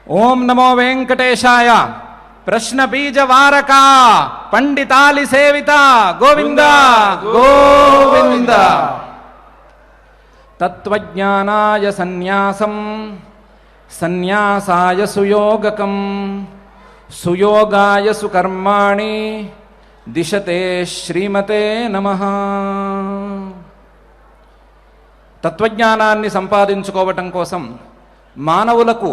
ఓం నమో వెంకటేశాయ. ప్రశ్న బీజ వారక పండితాలి సేవిత గోవింద గోవింద. తత్వజ్ఞానాయ సన్యాసం సన్యాసాయ సుయోగకం సుయోగాయ సుకర్మాణి దిశతే శ్రీమతే నమః. తత్వజ్ఞానాన్ని సంపాదించుకోవటం కోసం మానవులకు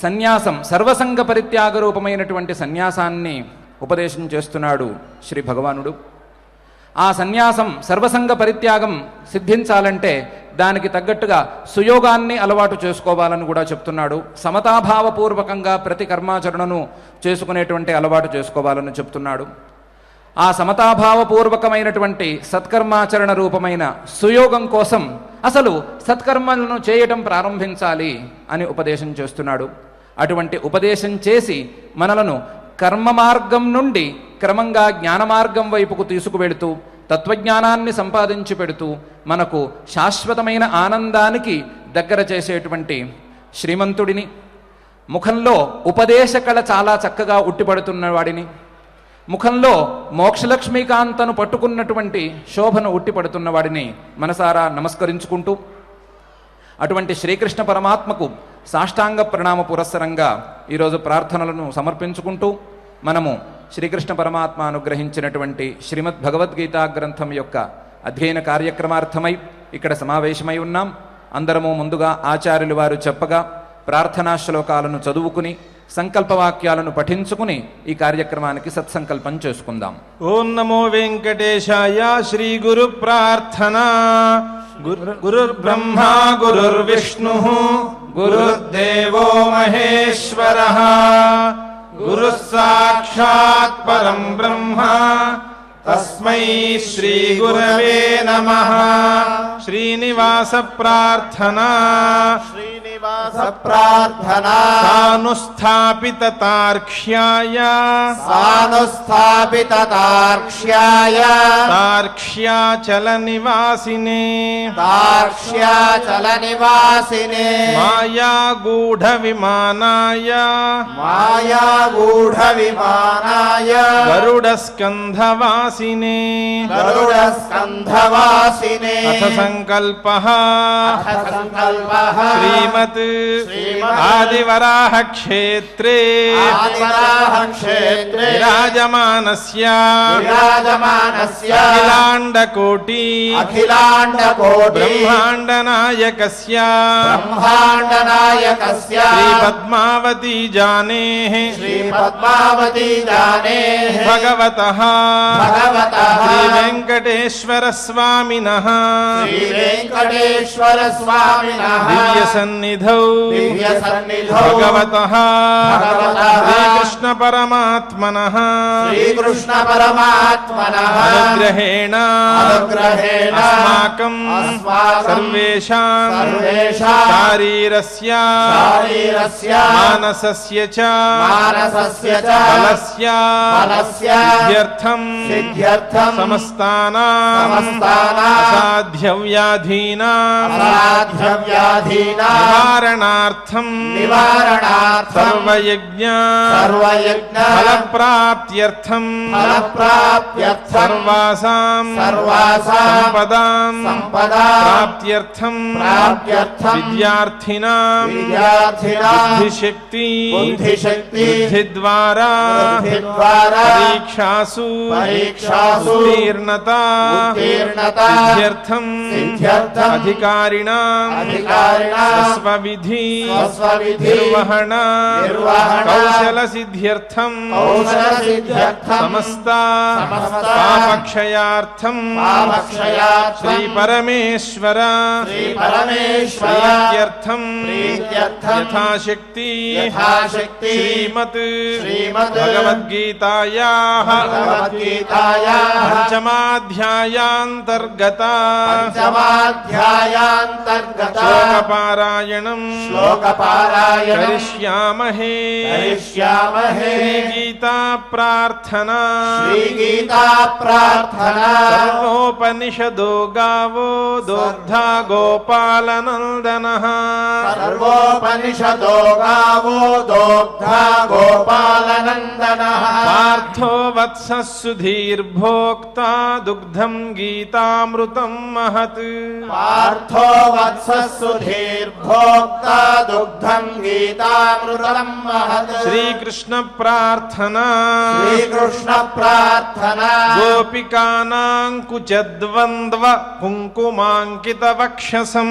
సన్యాసం, సర్వసంగ పరిత్యాగ రూపమైనటువంటి సన్యాసాన్ని ఉపదేశం చేస్తున్నాడు శ్రీ భగవానుడు. ఆ సన్యాసం, సర్వసంగ పరిత్యాగం సిద్ధించాలంటే దానికి తగ్గట్టుగా సుయోగాన్ని అలవాటు చేసుకోవాలని కూడా చెప్తున్నాడు. సమతాభావపూర్వకంగా ప్రతి కర్మాచరణను చేసుకునేటువంటి అలవాటు చేసుకోవాలని చెప్తున్నాడు. ఆ సమతాభావపూర్వకమైనటువంటి సత్కర్మాచరణ రూపమైన సుయోగం కోసం అసలు సత్కర్మలను చేయటం ప్రారంభించాలి అని ఉపదేశం చేస్తున్నాడు. అటువంటి ఉపదేశం చేసి మనలను కర్మ మార్గం నుండి క్రమంగా జ్ఞాన మార్గం వైపుకు తీసుకువెళుతూ తత్వజ్ఞానాన్ని సంపాదించి పెడుతూ మనకు శాశ్వతమైన ఆనందానికి దగ్గర చేసేటువంటి శ్రీమంతుడిని, ముఖంలో ఉపదేశ కళ చాలా చక్కగా ఉట్టిపడుతున్న వాడిని, ముఖంలో మోక్షలక్ష్మీకాంతను పట్టుకున్నటువంటి శోభను ఉట్టిపడుతున్న వాడిని మనసారా నమస్కరించుకుంటూ అటువంటి శ్రీకృష్ణ పరమాత్మకు సాష్టాంగ ప్రణామ పురస్సరంగా ఈరోజు ప్రార్థనలను సమర్పించుకుంటూ మనము శ్రీకృష్ణ పరమాత్మ అనుగ్రహించినటువంటి శ్రీమద్ భగవద్గీతా గ్రంథం యొక్క అధ్యయన కార్యక్రమార్థమై ఇక్కడ సమావేశమై ఉన్నాం. అందరము ముందుగా ఆచార్యులు వారు చెప్పగా ప్రార్థనా శ్లోకాలను చదువుకుని సంకల్పవాక్యాలను పఠించుకుని ఈ కార్యక్రమానికి సత్సంకల్పం చేసుకుందాం. ఓం నమో వెంకటేశాయ. శ్రీ గురు ప్రార్థన. గురుర్బ్రహ్మా గురుర్విష్ణుః గురుర్దేవో మహేశ్వరః గురుః సాక్షాత్ పరం బ్రహ్మ తస్మై శ్రీ గురవే నమః. శ్రీనివాస ప్రార్థనా. సానుస్థాపిత తార్క్ష్యాయ తార్క్ష్యాచల నివాసినే మాయాగూఢ విమానాయ గరుడ స్కంధవాసినే అథ సంకల్పః శ్రీమత్ ఆదివరాహ క్షేత్రే విరాజమానస్య అఖిలాండకోటి బ్రహ్మాండ నాయకస్య శ్రీ పద్మావతీ జానేః భగవతః శ్రీ వెంకటేశ్వర స్వామినః దివ్య సన్నిధౌ భగవతః శ్రీకృష్ణ పరమాత్మనః అనుగ్రహేణ అస్మాకం సర్వేషాం శారీరస్య మానసస్య చ బలస్య సిద్ధ్యర్థం సమస్తానాం అసాధ్య వ్యాధీనాం నివారణార్థం సర్వయజ్ఞ ఫలప్రాప్త్యర్థం సర్వాసాం సంపదాం ప్రాప్త్యర్థం విద్యార్థినాం బుద్ధిశక్తి బుద్ధిద్వారా పరీక్షాసు ఉత్తీర్ణత సిద్ధ్యర్థం అధికారిణాం స్వవిధి నిర్వహణ కౌశల సిద్ధ్యర్థం సమస్త పాపక్షయార్థం శ్రీ పరమేశ్వర ప్రీత్యర్థం యథాశక్తి శ్రీమత్ భగవద్గీతాయాః పంచమాధ్యాయ పంచమాధ్యాయాంతర్గత పంచమాధ్యాయాంతర్గత శ్లోకపారాయణం కరిష్యామహే శ్రీగీతా ప్రార్థనా శ్రీగీతా ప్రార్థనా సర్వోపనిషదో గావో దోగ్ధా గోపాలనందనః సర్వోపనిషదో గావో దోగ్ధా గోపాలనందనః పార్థో వత్సః సుధీర్భోక్తా దుగ్ధం గీతామృతం మహత్ పార్థో వత్సః సుధీర్భోక్తా దుగ్ధం గీతామృతం మహత్ శ్రీకృష్ణ ప్రార్థనా శ్రీకృష్ణ ప్రార్థనా గోపికానాం కుచద్వంద్వ కుంకుమాంకిత వక్షసం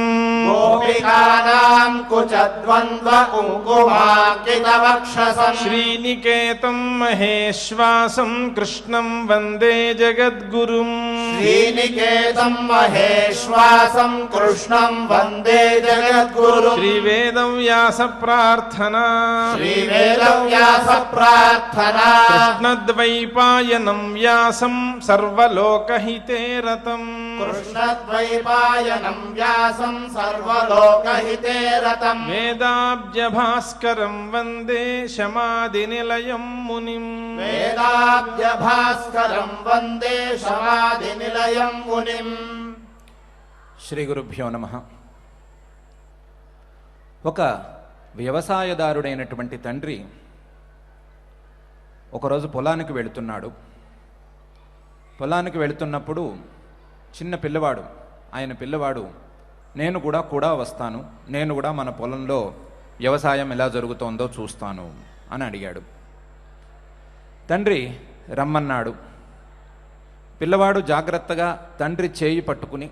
గోపికానాం కుచద్వంద్వ కుంకుమాంకిత వక్షసం శ్రీనికేతం మహేశ్వాసం కృష్ణం వందే జగద్గురుం శ్రీనికేతం మహేశ్వాసం కృష్ణం వందే జగద్గురుం శ్రీవేదవ్యాస ప్రార్థనా శ్రీవేదవ్యాస ప్రార్థనా కృష్ణద్వైపాయనం వ్యాసం సర్వలోకహితే రతం కృష్ణద్వైపాయనం వ్యాసం సర్వలోకహితే రతం వేదాబ్జ భాస్కరం వందే శమాదినిలయం మునిం వేదాబ్జ భాస్కరం వందే సమాధి నిలయం మునిం. శ్రీ గురుభ్యో నమః. ఒక వ్యవసాయదారుడైనటువంటి తండ్రి ఒకరోజు పొలానికి వెళుతున్నాడు. పొలానికి వెళుతున్నప్పుడు చిన్న పిల్లవాడు, ఆయన పిల్లవాడు నేను కూడా వస్తాను, నేను కూడా మన పొలంలో వ్యవసాయం ఎలా జరుగుతోందో చూస్తాను అని అడిగాడు. తండ్రి రమ్మన్నాడు. పిల్లవాడు జాగ్రత్తగా తండ్రి చేయి పట్టుకుని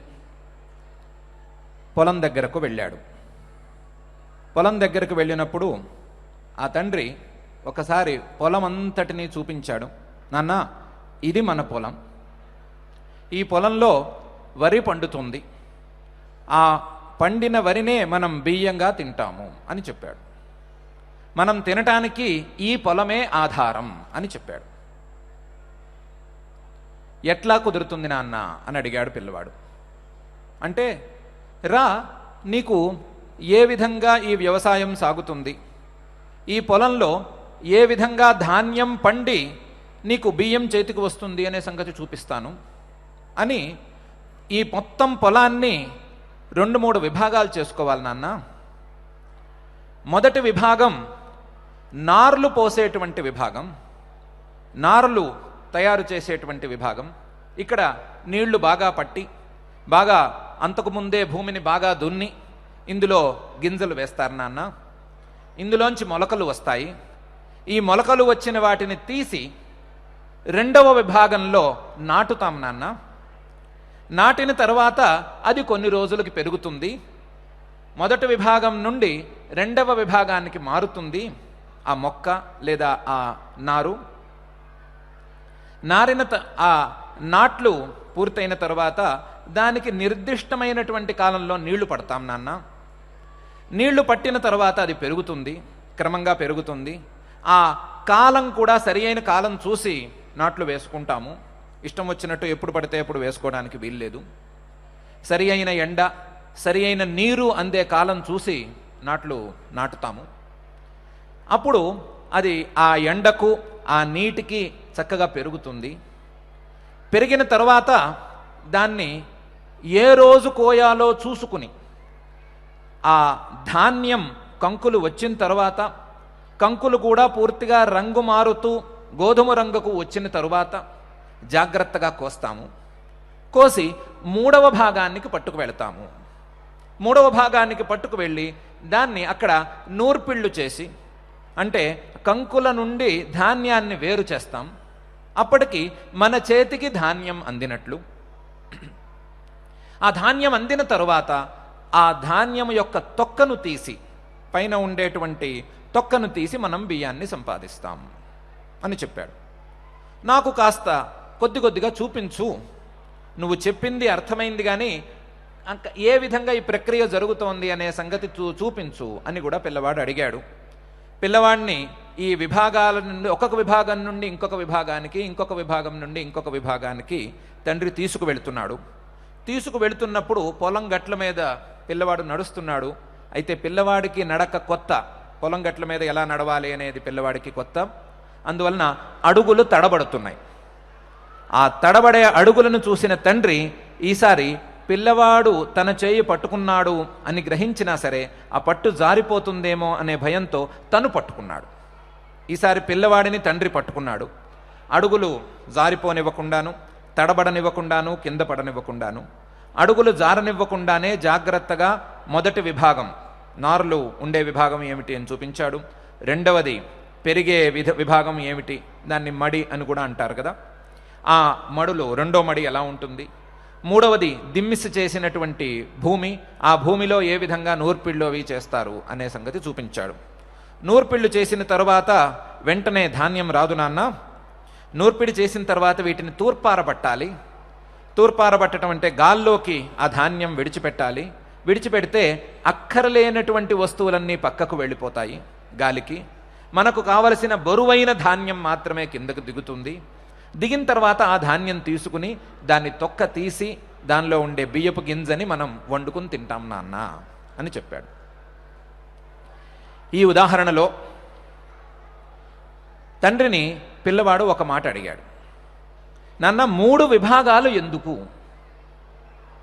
పొలం దగ్గరకు వెళ్ళాడు. పొలం దగ్గరకు వెళ్ళినప్పుడు ఆ తండ్రి ఒకసారి పొలం అంతటినీ చూపించాడు. నాన్న, ఇది మన పొలం, ఈ పొలంలో వరి పండుతుంది, ఆ పండిన వరినే మనం బియ్యంగా తింటాము అని చెప్పాడు. మనం తినటానికి ఈ పొలమే ఆధారం అని చెప్పాడు. ఎట్లా కుదురుతుంది నాన్న అని అడిగాడు పిల్లవాడు. అంటే రా, నీకు ఏ విధంగా ఈ వ్యవసాయం సాగుతుంది, ఈ పొలంలో ఏ విధంగా ధాన్యం పండి నీకు బియ్యం చేతికి వస్తుంది అనే సంగతి చూపిస్తాను అని ఈ మొత్తం పొలాన్ని 2-3 విభాగాలు చేసుకోవాలి నాన్న. మొదటి విభాగం నార్లు పోసేటువంటి విభాగం, నారులు తయారు చేసేటువంటి విభాగం. ఇక్కడ నీళ్లు బాగా పట్టి బాగా అంతకుముందే భూమిని బాగా దున్ని ఇందులో గింజలు వేస్తారు నాన్న. ఇందులోంచి మొలకలు వస్తాయి. ఈ మొలకలు వచ్చిన వాటిని తీసి రెండవ విభాగంలో నాటుతాం నాన్న. నాటిన తర్వాత అది కొన్ని రోజులకి పెరుగుతుంది. మొదటి విభాగం నుండి రెండవ విభాగానికి మారుతుంది ఆ మొక్క లేదా ఆ నారు. ఆ నాట్లు పూర్తయిన తర్వాత దానికి నిర్దిష్టమైనటువంటి కాలంలో నీళ్లు పడతాం నాన్న. నీళ్లు పట్టిన తర్వాత అది పెరుగుతుంది, క్రమంగా పెరుగుతుంది. ఆ కాలం కూడా సరి అయిన కాలం చూసి నాట్లు వేసుకుంటాము. ఇష్టం వచ్చినట్టు ఎప్పుడు పడితే ఎప్పుడు వేసుకోవడానికి వీల్లేదు. సరి అయిన ఎండ, సరి అయిన నీరు అందే కాలం చూసి నాట్లు నాటుతాము. అప్పుడు అది ఆ ఎండకు ఆ నీటికి చక్కగా పెరుగుతుంది. పెరిగిన తర్వాత దాన్ని ఏ రోజు కోయాలో చూసుకుని ఆ ధాన్యం కంకులు వచ్చిన తర్వాత, కంకులు కూడా పూర్తిగా రంగు మారుతూ గోధుమ రంగుకు వచ్చిన తరువాత జాగ్రత్తగా కోస్తాము. కోసి 3వ భాగానికి పట్టుకు వెళతాము. 3వ భాగానికి పట్టుకు వెళ్ళి దాన్ని అక్కడ నూర్పిళ్ళు చేసి, అంటే కంకుల నుండి ధాన్యాన్ని వేరు చేస్తాం. అప్పటికి మన చేతికి ధాన్యం అందినట్లు. ఆ ధాన్యం అందిన తరువాత ఆ ధాన్యం యొక్క తొక్కను తీసి, పైన ఉండేటువంటి తొక్కను తీసి మనం బియ్యాన్ని సంపాదిస్తాం అని చెప్పాడు. నాకు కాస్త కొద్దిగా చూపించు, నువ్వు చెప్పింది అర్థమైంది కానీ ఏ విధంగా ఈ ప్రక్రియ జరుగుతోంది అనే సంగతి చూపించు అని కూడా పిల్లవాడు అడిగాడు. పిల్లవాడిని ఈ విభాగాల నుండి ఒక్కొక్క విభాగం నుండి ఇంకొక విభాగానికి, ఇంకొక విభాగం నుండి ఇంకొక విభాగానికి తండ్రి తీసుకువెళ్తున్నాడు. తీసుకువెళ్తున్నప్పుడు పొలం గట్ల మీద పిల్లవాడు నడుస్తున్నాడు. అయితే పిల్లవాడికి నడక కొత్త, పొలం గట్ల మీద ఎలా నడవాలి అనేది పిల్లవాడికి కొత్త. అందువలన అడుగులు తడబడుతున్నాయి. ఆ తడబడే అడుగులను చూసిన తండ్రి ఈసారి పిల్లవాడు తన చేయి పట్టుకున్నాడు అని గ్రహించినా సరే ఆ పట్టు జారిపోతుందేమో అనే భయంతో తను పట్టుకున్నాడు. ఈసారి పిల్లవాడిని తండ్రి పట్టుకున్నాడు. అడుగులు జారిపోనివ్వకుండాను, తడబడనివ్వకుండాను, కింద పడనివ్వకుండాను, అడుగులు జారనివ్వకుండానే జాగ్రత్తగా మొదటి విభాగం, నారులు ఉండే విభాగం ఏమిటి అని చూపించాడు. రెండవది పెరిగే విభాగం ఏమిటి, దాన్ని మడి అని కూడా అంటారు కదా, ఆ మడులో రెండో మడి ఎలా ఉంటుంది. మూడవది దిమ్మిసి చేసినటువంటి భూమి, ఆ భూమిలో ఏ విధంగా నూర్పిళ్ళు అవి చేస్తారు అనే సంగతి చూపించాడు. నూర్పిళ్ళు చేసిన తర్వాత వెంటనే ధాన్యం రాదు నాన్న, నూర్పిడి చేసిన తర్వాత వీటిని తూర్పారబట్టాలి. తూర్పారబట్టడం అంటే గాల్లోకి ఆ ధాన్యం విడిచిపెట్టాలి. విడిచిపెడితే అక్కరలేనటువంటి వస్తువులన్నీ పక్కకు వెళ్ళిపోతాయి గాలికి. మనకు కావలసిన బరువైన ధాన్యం మాత్రమే కిందకు దిగుతుంది. దిగిన తర్వాత ఆ ధాన్యం తీసుకుని దాన్ని తొక్క తీసి దానిలో ఉండే బియ్యపు గింజని మనం వండుకుని తింటాం నాన్న అని చెప్పాడు. ఈ ఉదాహరణలో తండ్రిని పిల్లవాడు ఒక మాట అడిగాడు, నాన్న 3 విభాగాలు ఎందుకు?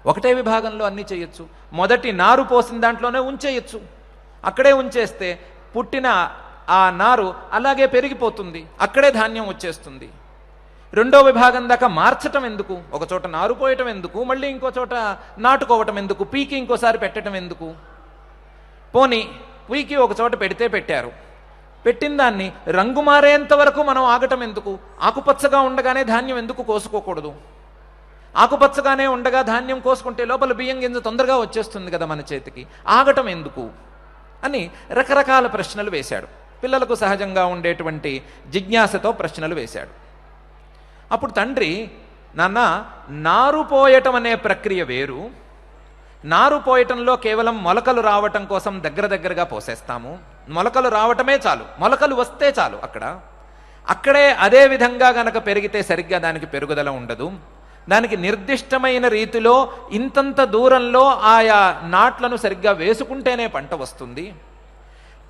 ఒకటే విభాగంలో అన్నీ చేయొచ్చు. మొదటి నారు పోసిన దాంట్లోనే ఉంచేయచ్చు. అక్కడే ఉంచేస్తే పుట్టిన ఆ నారు అలాగే పెరిగిపోతుంది, అక్కడే ధాన్యం వచ్చేస్తుంది. రెండో విభాగం దాకా మార్చటం ఎందుకు? ఒక చోట నారు పోయటం ఎందుకు, మళ్ళీ ఇంకో చోట నాటుకోవటం ఎందుకు, పీకి ఇంకోసారి పెట్టడం ఎందుకు? పోనీ పీకి ఒక చోట పెడితే పెట్టారు, పెట్టిన దాన్ని రంగు మారేంత వరకు మనం ఆగటం ఎందుకు? ఆకుపచ్చగా ఉండగానే ధాన్యం ఎందుకు కోసుకోకూడదు? ఆకుపచ్చగానే ఉండగా ధాన్యం కోసుకుంటే లోపల బియ్యం గింజ తొందరగా వచ్చేస్తుంది కదా మన చేతికి, ఆగటం ఎందుకు అని రకరకాల ప్రశ్నలు వేశాడు. పిల్లలకు సహజంగా ఉండేటువంటి జిజ్ఞాసతో ప్రశ్నలు వేశాడు. అప్పుడు తండ్రి, నాన్న, నారు పోయటం అనే ప్రక్రియ వేరు. నారు పోయటంలో కేవలం మొలకలు రావటం కోసం దగ్గరగా పోసేస్తాము. మొలకలు రావటమే చాలు, మొలకలు వస్తే చాలు. అక్కడే అదే విధంగా గనక పెరిగితే సరిగ్గా దానికి పెరుగుదల ఉండదు. దానికి నిర్దిష్టమైన రీతిలో ఇంతంత దూరంలో ఆయా నాట్లను సరిగ్గా వేసుకుంటేనే పంట వస్తుంది.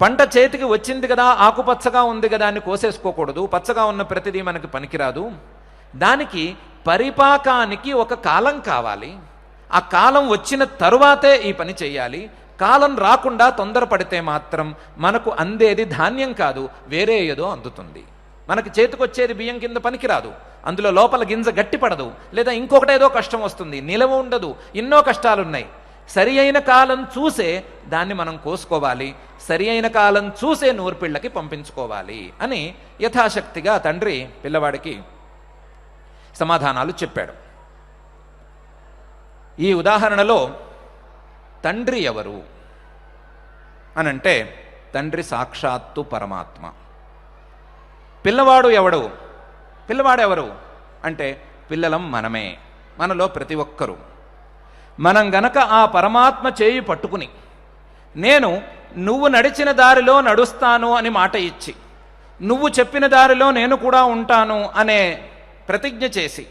పంట చేతికి వచ్చింది కదా, ఆకుపచ్చగా ఉంది కదా అని కోసేసుకోకూడదు. పచ్చగా ఉన్న ప్రతిదీ మనకి పనికిరాదు. దానికి పరిపాకానికి ఒక కాలం కావాలి. ఆ కాలం వచ్చిన తరువాతే ఈ పని చేయాలి. కాలం రాకుండా తొందరపడితే మాత్రం మనకు అందేది ధాన్యం కాదు, వేరే ఏదో అందుతుంది. మనకి చేతికొచ్చేది బియ్యం కింద పనికిరాదు. అందులో లోపల గింజ గట్టిపడదు, లేదా ఇంకొకటేదో కష్టం వస్తుంది, నిలవ ఉండదు, ఎన్నో కష్టాలున్నాయి. సరి అయిన కాలం చూసే దాన్ని మనం కోసుకోవాలి, సరి అయిన కాలం చూసే నూర్పిళ్ళకి పంపించుకోవాలి అని యథాశక్తిగా తండ్రి పిల్లవాడికి సమాధానాలు చెప్పాడు. ఈ ఉదాహరణలో తండ్రి ఎవరు అనంటే తండ్రి సాక్షాత్తు పరమాత్మ. పిల్లవాడు ఎవడు? పిల్లవాడెవరు అంటే పిల్లలం మనమే, మనలో ప్రతి ఒక్కరూ. మనం గనక ఆ పరమాత్మ చేయి పట్టుకుని నువ్వు నడిచిన దారిలో నడుస్తాను అని మాట ఇచ్చి, నువ్వు చెప్పిన దారిలో నేను కూడా ఉంటాను అనే ప్రతిజ్ఞ చేసి,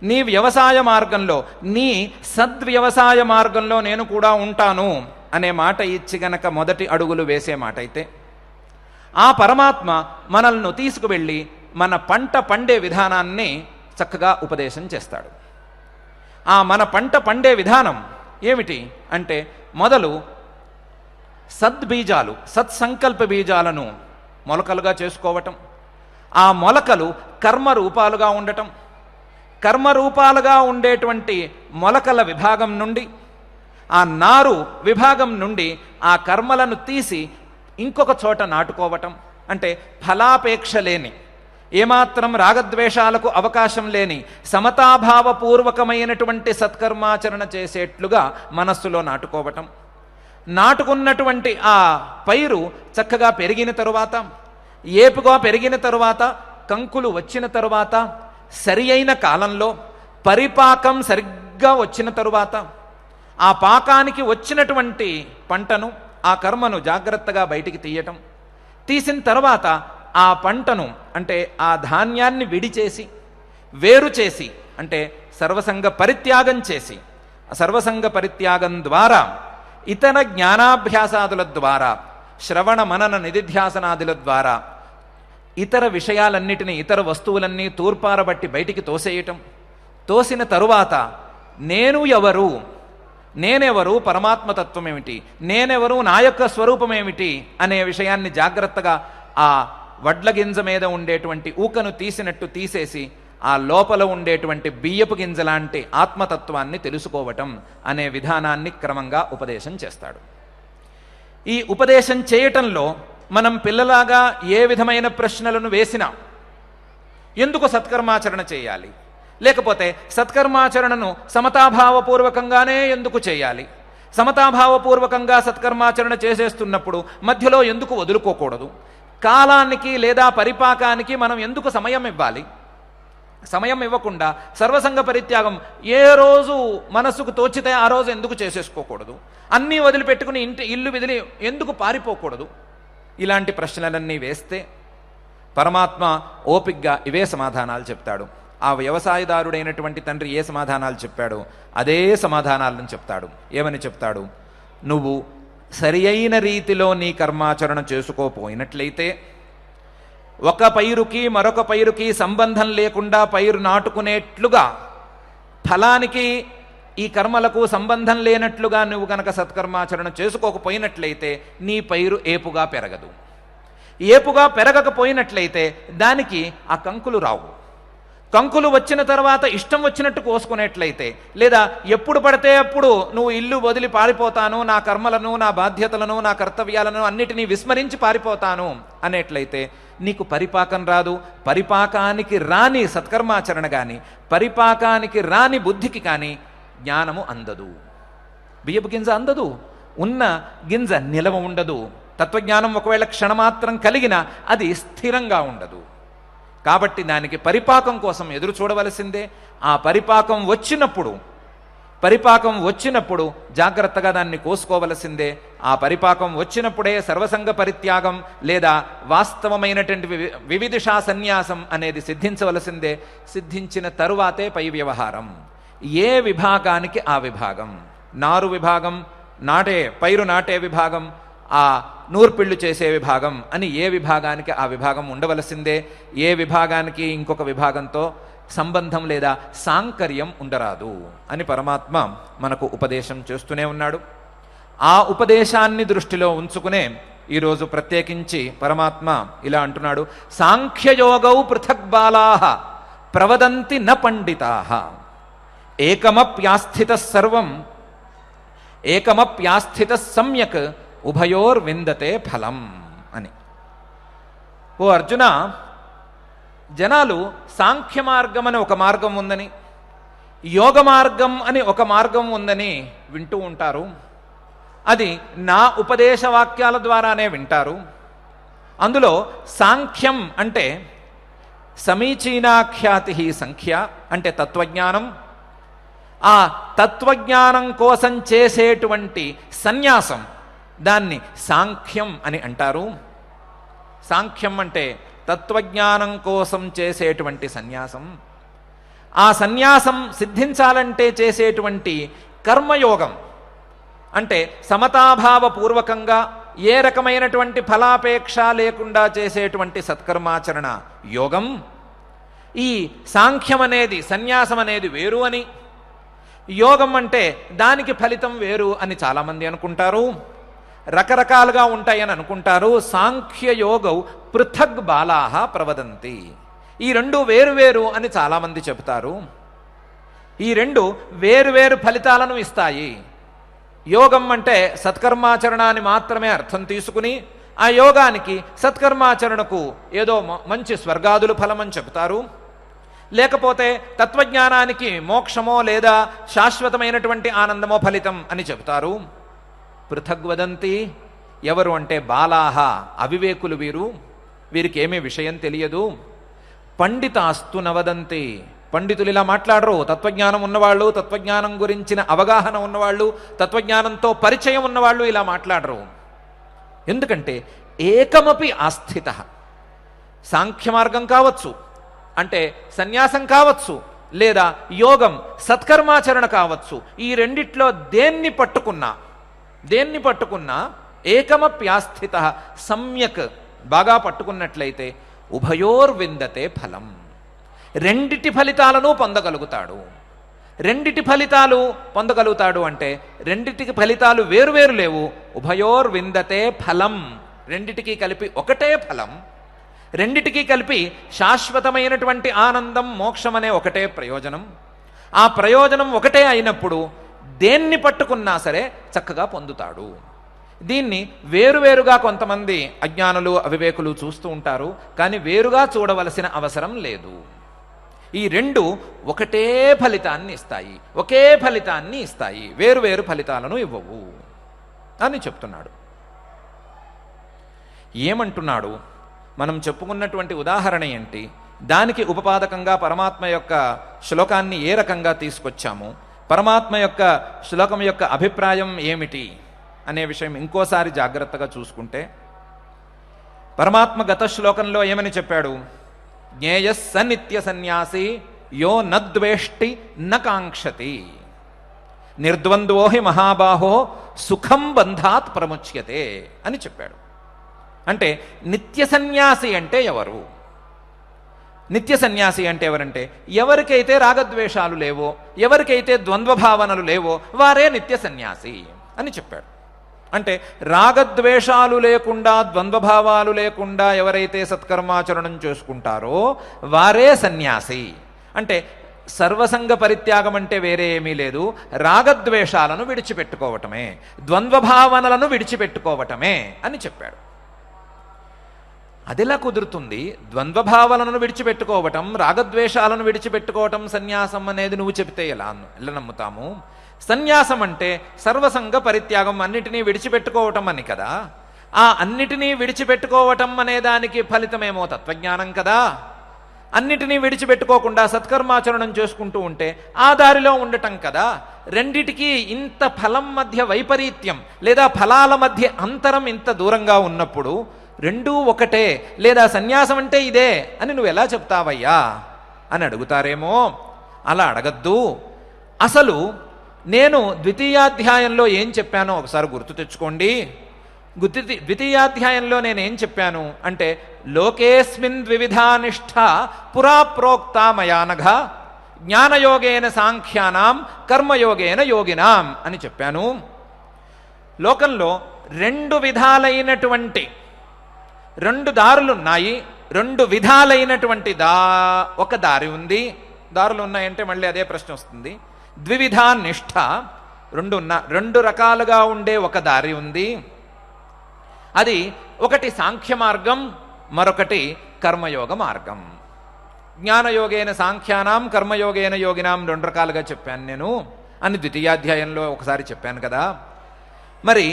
నీ వ్యవసాయ మార్గంలో, నీ సద్వ్యవసాయ మార్గంలో నేను కూడా ఉంటాను అనే మాట ఇచ్చి గనక మొదటి అడుగులు వేసే మాట అయితే, ఆ పరమాత్మ మనల్ని తీసుకువెళ్ళి మన పంట పండే విధానాన్ని చక్కగా ఉపదేశం చేస్తాడు. ఆ మన పంట పండే విధానం ఏమిటి అంటే, మొదలు సద్బీజాలు, సత్సంకల్ప బీజాలను మొలకలుగా చేసుకోవటం, ఆ మొలకలు కర్మరూపాలుగా ఉండటం, కర్మరూపాలుగా ఉండేటువంటి మొలకల విభాగం నుండి, ఆ నారు విభాగం నుండి ఆ కర్మలను తీసి ఇంకొక చోట నాటుకోవటం. అంటే ఫలాపేక్ష లేని, ఏమాత్రం రాగద్వేషాలకు అవకాశం లేని, సమతాభావపూర్వకమైనటువంటి సత్కర్మాచరణ చేసేట్లుగా మనస్సులో నాటుకోవటం. నాటుకున్నటువంటి ఆ పైరు చక్కగా పెరిగిన తరువాత, ఏపుగా పెరిగిన తరువాత, కంకులు వచ్చిన తరువాత, సరి అయిన కాలంలో పరిపాకం సరిగ్గా వచ్చిన తరువాత, ఆ పాకానికి వచ్చినటువంటి పంటను, ఆ కర్మను జాగ్రత్తగా బయటికి తీయటం. తీసిన తర్వాత ఆ పంటను అంటే ఆ ధాన్యాన్ని విడిచేసి వేరు చేసి అంటే సర్వసంగ పరిత్యాగం చేసి సర్వసంగ పరిత్యాగం ద్వారా ఇతర జ్ఞానాభ్యాసాదుల ద్వారా శ్రవణ మనన నిధిధ్యాసనాదుల ద్వారా ఇతర విషయాలన్నిటినీ ఇతర వస్తువులన్నీ తూర్పారబట్టి బయటికి తోసేయటం, తోసిన తరువాత నేనెవరు పరమాత్మతత్వం ఏమిటి, నేనెవరు నా యొక్క స్వరూపం ఏమిటి అనే విషయాన్ని జాగ్రత్తగా ఆ వడ్ల గింజ మీద ఉండేటువంటి ఊకను తీసినట్టు తీసేసి ఆ లోపల ఉండేటువంటి బియ్యపు గింజ లాంటి ఆత్మతత్వాన్ని తెలుసుకోవటం అనే విధానాన్ని క్రమంగా ఉపదేశం చేస్తాడు. ఈ ఉపదేశం చేయటంలో మనం పిల్లలాగా ఏ విధమైన ప్రశ్నలను వేసినా ఎందుకు సత్కర్మాచరణ చేయాలి, లేకపోతే సత్కర్మాచరణను సమతాభావపూర్వకంగానే ఎందుకు చేయాలి, సమతాభావపూర్వకంగా సత్కర్మాచరణ చేసేస్తున్నప్పుడు మధ్యలో ఎందుకు వదులుకోకూడదు, కాలానికి లేదా పరిపాకానికి మనం ఎందుకు సమయం ఇవ్వాలి, సమయం ఇవ్వకుండా సర్వసంగ పరిత్యాగం ఏ రోజు మనస్సుకు తోచితే ఆ రోజు ఎందుకు చేసేసుకోకూడదు, అన్నీ వదిలిపెట్టుకుని ఇల్లు విదిలి ఎందుకు పారిపోకూడదు, ఇలాంటి ప్రశ్నలన్నీ వేస్తే పరమాత్మ ఓపిగ్గా ఇవే సమాధానాలు చెప్తాడు. ఆ వ్యవసాయదారుడైనటువంటి తండ్రి ఏ సమాధానాలు చెప్పాడో అదే సమాధానాలను చెప్తాడు. ఏమని చెప్తాడు? నువ్వు సరి అయిన రీతిలో నీ కర్మాచరణ చేసుకోపోయినట్లయితే ఒక పైరుకి మరొక పైరుకి సంబంధం లేకుండా పైరు నాటుకునేట్లుగా ఫలానికి ఈ కర్మలకు సంబంధం లేనట్లుగా నువ్వు కనుక సత్కర్మాచరణ చేసుకోకపోయినట్లయితే నీ పైరు ఏపుగా పెరగదు. ఏపుగా పెరగకపోయినట్లయితే దానికి ఆ కంకులు రావు. కంకులు వచ్చిన తర్వాత ఇష్టం వచ్చినట్టు కోసుకునేట్లయితే, లేదా ఎప్పుడు పడితే అప్పుడు నువ్వు ఇల్లు వదిలి పారిపోతాను, నా కర్మలను నా బాధ్యతలను నా కర్తవ్యాలను అన్నిటినీ విస్మరించి పారిపోతాను అనేట్లయితే నీకు పరిపాకం రాదు. పరిపాకానికి రాని సత్కర్మాచరణ కానీ పరిపాకానికి రాని బుద్ధికి కానీ జ్ఞానము అందదు. బియ్యపు గింజ అందదు, ఉన్న గింజ నిలవ ఉండదు. తత్వజ్ఞానం ఒకవేళ క్షణమాత్రం కలిగినా అది స్థిరంగా ఉండదు. కాబట్టి దానికి పరిపాకం కోసం ఎదురు చూడవలసిందే. ఆ పరిపాకం వచ్చినప్పుడు జాగ్రత్తగా దాన్ని కోసుకోవలసిందే. ఆ పరిపాకం వచ్చినప్పుడే సర్వసంగ పరిత్యాగం లేదా వాస్తవమైనటువంటి వివిధిషా సన్యాసం అనేది సిద్ధించవలసిందే. సిద్ధించిన తరువాతే పై వ్యవహారం. ఏ విభాగానికి ఆ విభాగం, నారు విభాగం, పైరు నాటే విభాగం, ఆ నూర్పిళ్ళు చేసే విభాగం అని ఏ విభాగానికి ఆ విభాగం ఉండవలసిందే. ఏ విభాగానికి ఇంకొక విభాగంతో సంబంధం లేదా సాంకర్యం ఉండరాదు అని పరమాత్మ మనకు ఉపదేశం చేస్తూనే ఉన్నాడు. ఆ ఉపదేశాన్ని దృష్టిలో ఉంచుకునే ఈరోజు ప్రత్యేకించి పరమాత్మ ఇలా అంటున్నాడు, సాంఖ్యయోగౌ పృథగ్బాలాః ప్రవదంతి న పండితాః ఏకమప్యాస్థిత సమ్యక్ ఉభయోర్విందతే ఫలం అని. ఓ అర్జున, జనాలు సాంఖ్య మార్గం అని ఒక మార్గం ఉందని, యోగ మార్గం అని ఒక మార్గం ఉందని వింటూ ఉంటారు. అది నా ఉపదేశ వాక్యాల ద్వారానే వింటారు. అందులో సాంఖ్యం అంటే సమీచీనాఖ్యాతి సంఖ్య అంటే తత్వజ్ఞానం. ఆ తత్వజ్ఞానం కోసం చేసేటువంటి సన్యాసం దాన్ని సాంఖ్యం అని అంటారు. సాంఖ్యం అంటే తత్వజ్ఞానం కోసం చేసేటువంటి సన్యాసం. ఆ సన్యాసం సిద్ధించాలంటే చేసేటువంటి కర్మయోగం అంటే సమతాభావపూర్వకంగా ఏ రకమైనటువంటి ఫలాపేక్ష లేకుండా చేసేటువంటి సత్కర్మాచరణ యోగం. ఈ సాంఖ్యం అనేది సన్యాసం అనేది వేరు అని, యోగం అంటే దానికి ఫలితం వేరు అని చాలామంది అనుకుంటారు. రకరకాలుగా ఉంటాయని అనుకుంటారు. సాంఖ్యయోగౌ పృథగ్ బాలాః ప్రవదంతి. ఈ రెండు వేరు అని చాలామంది చెబుతారు. ఈ రెండు వేరు ఫలితాలను ఇస్తాయి. యోగం అంటే సత్కర్మాచరణాన్ని మాత్రమే అర్థం తీసుకుని ఆ యోగానికి సత్కర్మాచరణకు ఏదో మంచి స్వర్గాదులు ఫలం అని చెబుతారు. లేకపోతే తత్వజ్ఞానానికి మోక్షమో లేదా శాశ్వతమైనటువంటి ఆనందమో ఫలితం అని చెబుతారు. పృథగ్వదంతి ఎవరు అంటే బాలాహ, అవివేకులు వీరు. వీరికి ఏమీ విషయం తెలియదు. పండితాస్తు నవదంతి, పండితులు ఇలా మాట్లాడరు. తత్వజ్ఞానం ఉన్నవాళ్ళు, తత్వజ్ఞానం గురించిన అవగాహన ఉన్నవాళ్ళు, తత్వజ్ఞానంతో పరిచయం ఉన్నవాళ్ళు ఇలా మాట్లాడరు. ఎందుకంటే ఏకమపి ఆస్థిత, సాంఖ్య మార్గం కావచ్చు, అంటే సన్యాసం కావచ్చు, లేదా యోగం సత్కర్మాచరణ కావచ్చు. ఈ రెండిట్లో దేన్ని పట్టుకున్నా ఏకమప్యాస్థిత సమ్యక్ బాగా పట్టుకున్నట్లయితే ఉభయోర్విందతే ఫలం, రెండిటి ఫలితాలను పొందగలుగుతాడు. రెండిటి ఫలితాలు పొందగలుగుతాడు అంటే రెండిటికి ఫలితాలు వేరువేరు లేవు. ఉభయోర్విందతే ఫలం, రెండిటికి కలిపి ఒకటే ఫలం, రెండిటికి కలిపి శాశ్వతమైనటువంటి ఆనందం, మోక్షం అనే ఒకటే ప్రయోజనం. ఆ ప్రయోజనం ఒకటే అయినప్పుడు దేన్ని పట్టుకున్నా సరే చక్కగా పొందుతాడు. దీన్ని వేరువేరుగా కొంతమంది అజ్ఞానులు, అవివేకులు చూస్తూ ఉంటారు, కానీ వేరుగా చూడవలసిన అవసరం లేదు. ఈ రెండు ఒకటే ఫలితాన్ని ఇస్తాయి, ఒకే ఫలితాన్ని ఇస్తాయి, వేరువేరు ఫలితాలను ఇవ్వవు అని చెప్తున్నాడు. ఏమంటున్నాడు? మనం చెప్పుకున్నటువంటి ఉదాహరణ ఏంటి, దానికి ఉపపాదకంగా పరమాత్మ యొక్క శ్లోకాన్ని ఏ రకంగా తీసుకొచ్చాము, పరమాత్మ యొక్క శ్లోకం యొక్క అభిప్రాయం ఏమిటి అనే విషయం ఇంకోసారి జాగ్రత్తగా చూసుకుంటే, పరమాత్మ గత శ్లోకంలో ఏమని చెప్పాడు? జ్ఞేయస్ స నిత్య సన్యాసి యో నద్వేష్టి న కాంక్షతి నిర్ద్వంద్వో హి మహాబాహో సుఖం బంధాత్ ప్రముచ్యతే అని చెప్పాడు. అంటే నిత్య సన్యాసి అంటే ఎవరు? నిత్య సన్యాసి అంటే ఎవరంటే ఎవరికైతే రాగద్వేషాలు లేవో, ఎవరికైతే ద్వంద్వభావనలు లేవో వారే నిత్య సన్యాసి అని చెప్పాడు. అంటే రాగద్వేషాలు లేకుండా, ద్వంద్వభావాలు లేకుండా ఎవరైతే సత్కర్మాచరణం చేసుకుంటారో వారే సన్యాసి. అంటే సర్వసంగ పరిత్యాగం అంటే వేరే ఏమీ లేదు, రాగద్వేషాలను విడిచిపెట్టుకోవటమే, ద్వంద్వభావనలను విడిచిపెట్టుకోవటమే అని చెప్పాడు. అదిలా కుదురుతుంది? ద్వంద్వభావనలను విడిచిపెట్టుకోవటం, రాగద్వేషాలను విడిచిపెట్టుకోవటం సన్యాసం అనేది నువ్వు చెబితే ఎలా నమ్ముతాము? సన్యాసం అంటే సర్వసంగ పరిత్యాగం, అన్నిటినీ విడిచిపెట్టుకోవటం అని కదా. ఆ అన్నిటినీ విడిచిపెట్టుకోవటం అనే దానికి ఫలితమేమో తత్వజ్ఞానం కదా. అన్నిటినీ విడిచిపెట్టుకోకుండా సత్కర్మాచరణం చేసుకుంటూ ఉంటే ఆ దారిలో ఉండటం కదా. రెండిటికి ఇంత ఫలం మధ్య వైపరీత్యం లేదా ఫలాల మధ్య అంతరం ఇంత దూరంగా ఉన్నప్పుడు రెండూ ఒకటే, లేదా సన్యాసం అంటే ఇదే అని నువ్వు ఎలా చెప్తావయ్యా అని అడుగుతారేమో. అలా అడగద్దు. అసలు నేను ద్వితీయాధ్యాయంలో ఏం చెప్పానో ఒకసారి గుర్తు తెచ్చుకోండి. ద్వితీయాధ్యాయంలో నేనేం చెప్పాను అంటే, లోకేస్మిన్ ద్వివిధానిష్ఠ పురా ప్రోక్త మయానఘ జ్ఞానయోగేన సాంఖ్యానాం కర్మయోగేన యోగినాం అని చెప్పాను. లోకంలో రెండు దారులున్నాయి, రెండు విధాలైనటువంటి ఒక దారి ఉంది. దారులు ఉన్నాయంటే మళ్ళీ అదే ప్రశ్న వస్తుంది. ద్వివిధా నిష్ఠ, రెండు రకాలుగా ఉండే ఒక దారి ఉంది. అది ఒకటి సాంఖ్య మార్గం, మరొకటి కర్మయోగ మార్గం. జ్ఞానయోగేన సాంఖ్యానాం కర్మయోగేన యోగినాం రెండు రకాలుగా చెప్పాను నేను అని ద్వితీయాధ్యాయంలో ఒకసారి చెప్పాను కదా. మరి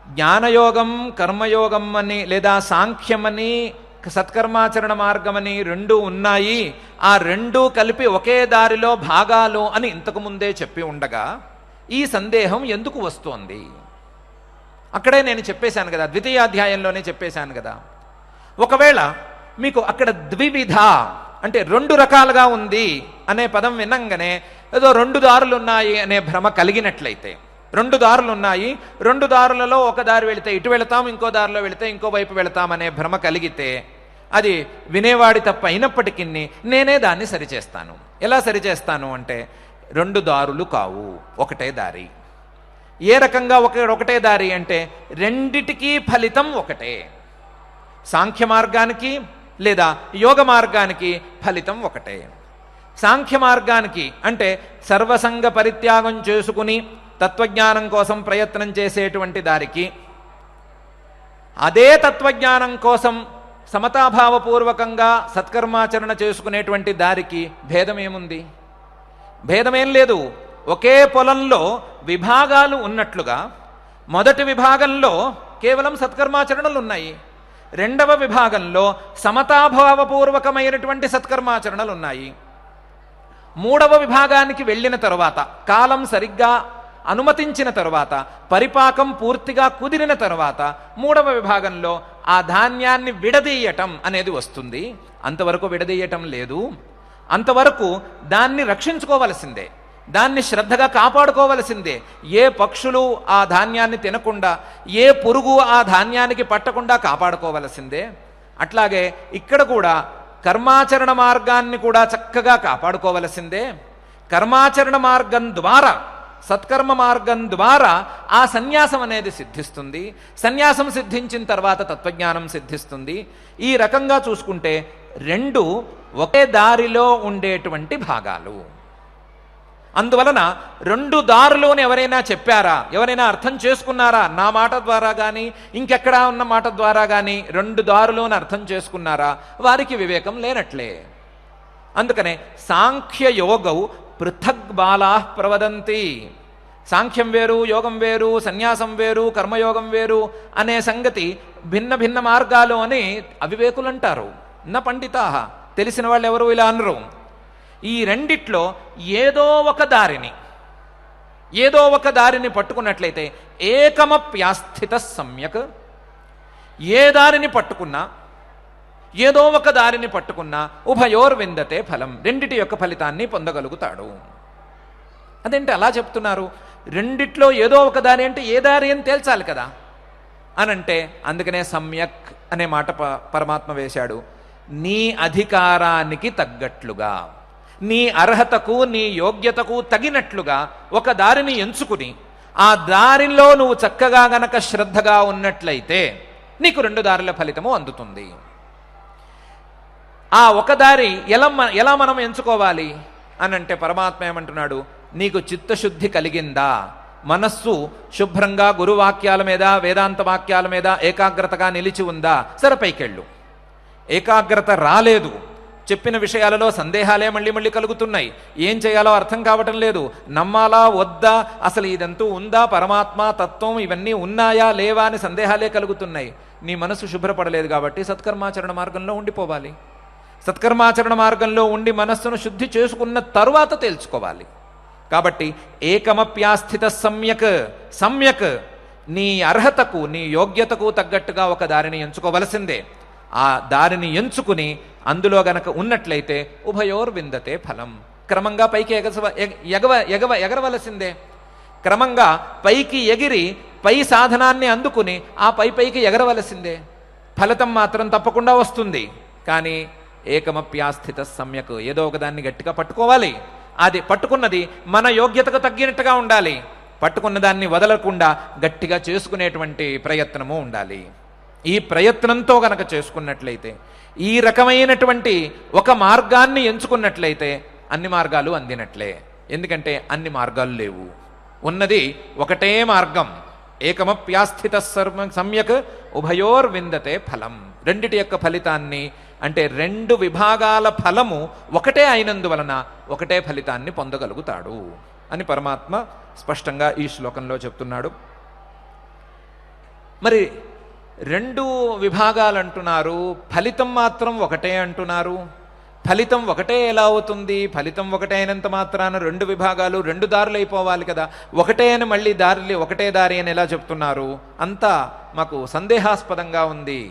జ్ఞానయోగం, కర్మయోగం అని లేదా సాంఖ్యమని సత్కర్మాచరణ మార్గమని రెండు ఉన్నాయి. ఆ రెండూ కలిపి ఒకే దారిలో భాగాలు అని ఇంతకు ముందే చెప్పి ఉండగా ఈ సందేహం ఎందుకు వస్తోంది? అక్కడే నేను చెప్పేశాను కదా, ద్వితీయాధ్యాయంలోనే చెప్పేశాను కదా. ఒకవేళ మీకు అక్కడ ద్వివిధ అంటే రెండు రకాలుగా ఉంది అనే పదం వినంగానే ఏదో రెండు దారులు ఉన్నాయి అనే భ్రమ కలిగినట్లయితే, రెండు దారులు ఉన్నాయి, రెండు దారులలో ఒక దారి వెళితే ఇటు వెళతాం, ఇంకో దారిలో వెళితే ఇంకో వైపు వెళతాం అనే భ్రమ కలిగితే అది వినేవాడి తప్ప అయినప్పటికీ నేనే దాన్ని సరిచేస్తాను. ఎలా సరిచేస్తాను అంటే, రెండు దారులు కావు, ఒకటే దారి. ఏ రకంగా ఒకటే దారి అంటే, రెండిటికీ ఫలితం ఒకటే. సాంఖ్య మార్గానికి లేదా యోగ మార్గానికి ఫలితం ఒకటే. సాంఖ్య మార్గానికి అంటే సర్వసంగ పరిత్యాగం చేసుకుని తత్వజ్ఞానం కోసం ప్రయత్నం చేసేటువంటి దారికి, అదే తత్వజ్ఞానం కోసం సమతాభావపూర్వకంగా సత్కర్మాచరణ చేసుకునేటువంటి దారికి భేదం ఏముంది? భేదమేం లేదు. ఒకే పొలంలో విభాగాలు ఉన్నట్లుగా మొదటి విభాగంలో కేవలం సత్కర్మాచరణలు ఉన్నాయి, రెండవ విభాగంలో సమతాభావపూర్వకమైనటువంటి సత్కర్మాచరణలు ఉన్నాయి. మూడవ విభాగానికి వెళ్ళిన తరువాత కాలం సరిగ్గా అనుమతించిన తరువాత, పరిపాకం పూర్తిగా కుదిరిన తరువాత మూడవ విభాగంలో ఆ ధాన్యాన్ని విడదీయటం అనేది వస్తుంది. అంతవరకు విడదీయటం లేదు. అంతవరకు దాన్ని రక్షించుకోవలసిందే, దాన్ని శ్రద్ధగా కాపాడుకోవలసిందే. ఏ పక్షులు ఆ ధాన్యాన్ని తినకుండా, ఏ పురుగు ఆ ధాన్యానికి పట్టకుండా కాపాడుకోవలసిందే. అట్లాగే ఇక్కడ కూడా కర్మాచరణ మార్గాన్ని కూడా చక్కగా కాపాడుకోవలసిందే. కర్మాచరణ మార్గం ద్వారా, సత్కర్మ మార్గం ద్వారా ఆ సన్యాసం అనేది సిద్ధిస్తుంది. సన్యాసం సిద్ధించిన తర్వాత తత్వజ్ఞానం సిద్ధిస్తుంది. ఈ రకంగా చూసుకుంటే రెండు ఒకే దారిలో ఉండేటువంటి భాగాలు. అందువలన రెండు దారులోని ఎవరైనా చెప్పారా, ఎవరైనా అర్థం చేసుకున్నారా, నా మాట ద్వారా కానీ ఇంకెక్కడా ఉన్న మాట ద్వారా కానీ రెండు దారులోని అర్థం చేసుకున్నారా, వారికి వివేకం లేనట్లే. అందుకనే సాంఖ్య యోగౌ పృథగ్ బాలా ప్రవదంతి. సాంఖ్యం వేరు, యోగం వేరు, సన్యాసం వేరు, కర్మయోగం వేరు అనే సంగతి భిన్న భిన్న మార్గాలు అని అవివేకులు అంటారు. నా పండితా, తెలిసిన వాళ్ళు ఎవరు ఇలా అనరు. ఈ రెండిట్లో ఏదో ఒక దారిని పట్టుకున్నట్లయితే ఏకమప్యాస్థిత సమ్యక్, ఏ దారిని పట్టుకున్నా, ఏదో ఒక దారిని పట్టుకున్నా ఉభయోర్విందతే ఫలం, రెండిటి యొక్క ఫలితాన్ని పొందగలుగుతాడు. అదేంటి అలా చెప్తున్నారు? రెండిట్లో ఏదో ఒక దారి అంటే ఏ దారి అని తేల్చాలి కదా అనంటే, అందుకనే సమ్యక్ అనే మాట పరమాత్మ వేశాడు. నీ అధికారానికి తగ్గట్లుగా, నీ అర్హతకు, నీ యోగ్యతకు తగినట్లుగా ఒక దారిని ఎంచుకుని ఆ దారిలో నువ్వు చక్కగా గనక శ్రద్ధగా ఉన్నట్లయితే నీకు రెండు దారుల ఫలితము అందుతుంది. ఆ ఒక దారి ఎలా మనం ఎంచుకోవాలి అనంటే పరమాత్మ ఏమంటున్నాడు? నీకు చిత్తశుద్ధి కలిగిందా, మనస్సు శుభ్రంగా గురువాక్యాల మీద, వేదాంత వాక్యాల మీద ఏకాగ్రతగా నిలిచి ఉందా, సరే పైకెళ్ళు. ఏకాగ్రత రాలేదు, చెప్పిన విషయాలలో సందేహాలే మళ్ళీ మళ్ళీ కలుగుతున్నాయి, ఏం చేయాలో అర్థం కావటం లేదు, నమ్మాలా వద్దా, అసలు ఇదంతా ఉందా, పరమాత్మ తత్వం ఇవన్నీ ఉన్నాయా లేవా అని సందేహాలే కలుగుతున్నాయి. నీ మనసు శుభ్రపడలేదు కాబట్టి సత్కర్మాచరణ మార్గంలో ఉండిపోవాలి. సత్కర్మాచరణ మార్గంలో ఉండి మనస్సును శుద్ధి చేసుకున్న తరువాత తేల్చుకోవాలి. కాబట్టి ఏకమప్యాస్థిత సమ్యక్ నీ అర్హతకు, నీ యోగ్యతకు తగ్గట్టుగా ఒక దారిని ఎంచుకోవలసిందే. ఆ దారిని ఎంచుకుని అందులో గనక ఉన్నట్లయితే ఉభయోర్విందతే ఫలం, క్రమంగా పైకి ఎగరవలసిందే. క్రమంగా పైకి ఎగిరి పై సాధనాన్ని అందుకుని ఆ పైకి ఎగరవలసిందే. ఫలితం మాత్రం తప్పకుండా వస్తుంది. కానీ ఏకమప్యాస్థిత సమ్యక్, ఏదో ఒకదాన్ని గట్టిగా పట్టుకోవాలి. అది పట్టుకున్నది మన యోగ్యతకు తగ్గినట్టుగా ఉండాలి. పట్టుకున్న దాన్ని వదలకుండా గట్టిగా చేసుకునేటువంటి ప్రయత్నము ఉండాలి. ఈ ప్రయత్నంతో గనక చేసుకున్నట్లయితే, ఈ రకమైనటువంటి ఒక మార్గాన్ని ఎంచుకున్నట్లయితే అన్ని మార్గాలు అందినట్లే. ఎందుకంటే అన్ని మార్గాలు లేవు, ఉన్నది ఒకటే మార్గం. ఏకమప్యాస్థిత సమ్యక్ ఉభయోర్విందతే ఫలం, రెండిటి యొక్క ఫలితాన్ని, అంటే రెండు విభాగాల ఫలము ఒకటే అయినందువలన ఒకటే ఫలితాన్ని పొందగలుగుతాడు అని పరమాత్మ స్పష్టంగా ఈ శ్లోకంలో చెప్తున్నాడు. మరి రెండు విభాగాలు అంటున్నారు, ఫలితం మాత్రం ఒకటే అంటున్నారు. ఫలితం ఒకటే ఎలా అవుతుంది? ఫలితం ఒకటే అయినంత మాత్రాన రెండు విభాగాలు, రెండు దారులు అయిపోవాలి కదా. ఒకటే అని మళ్ళీ ఒకటే దారి అని ఎలా చెప్తున్నారు? అంతా మాకు సందేహాస్పదంగా ఉంది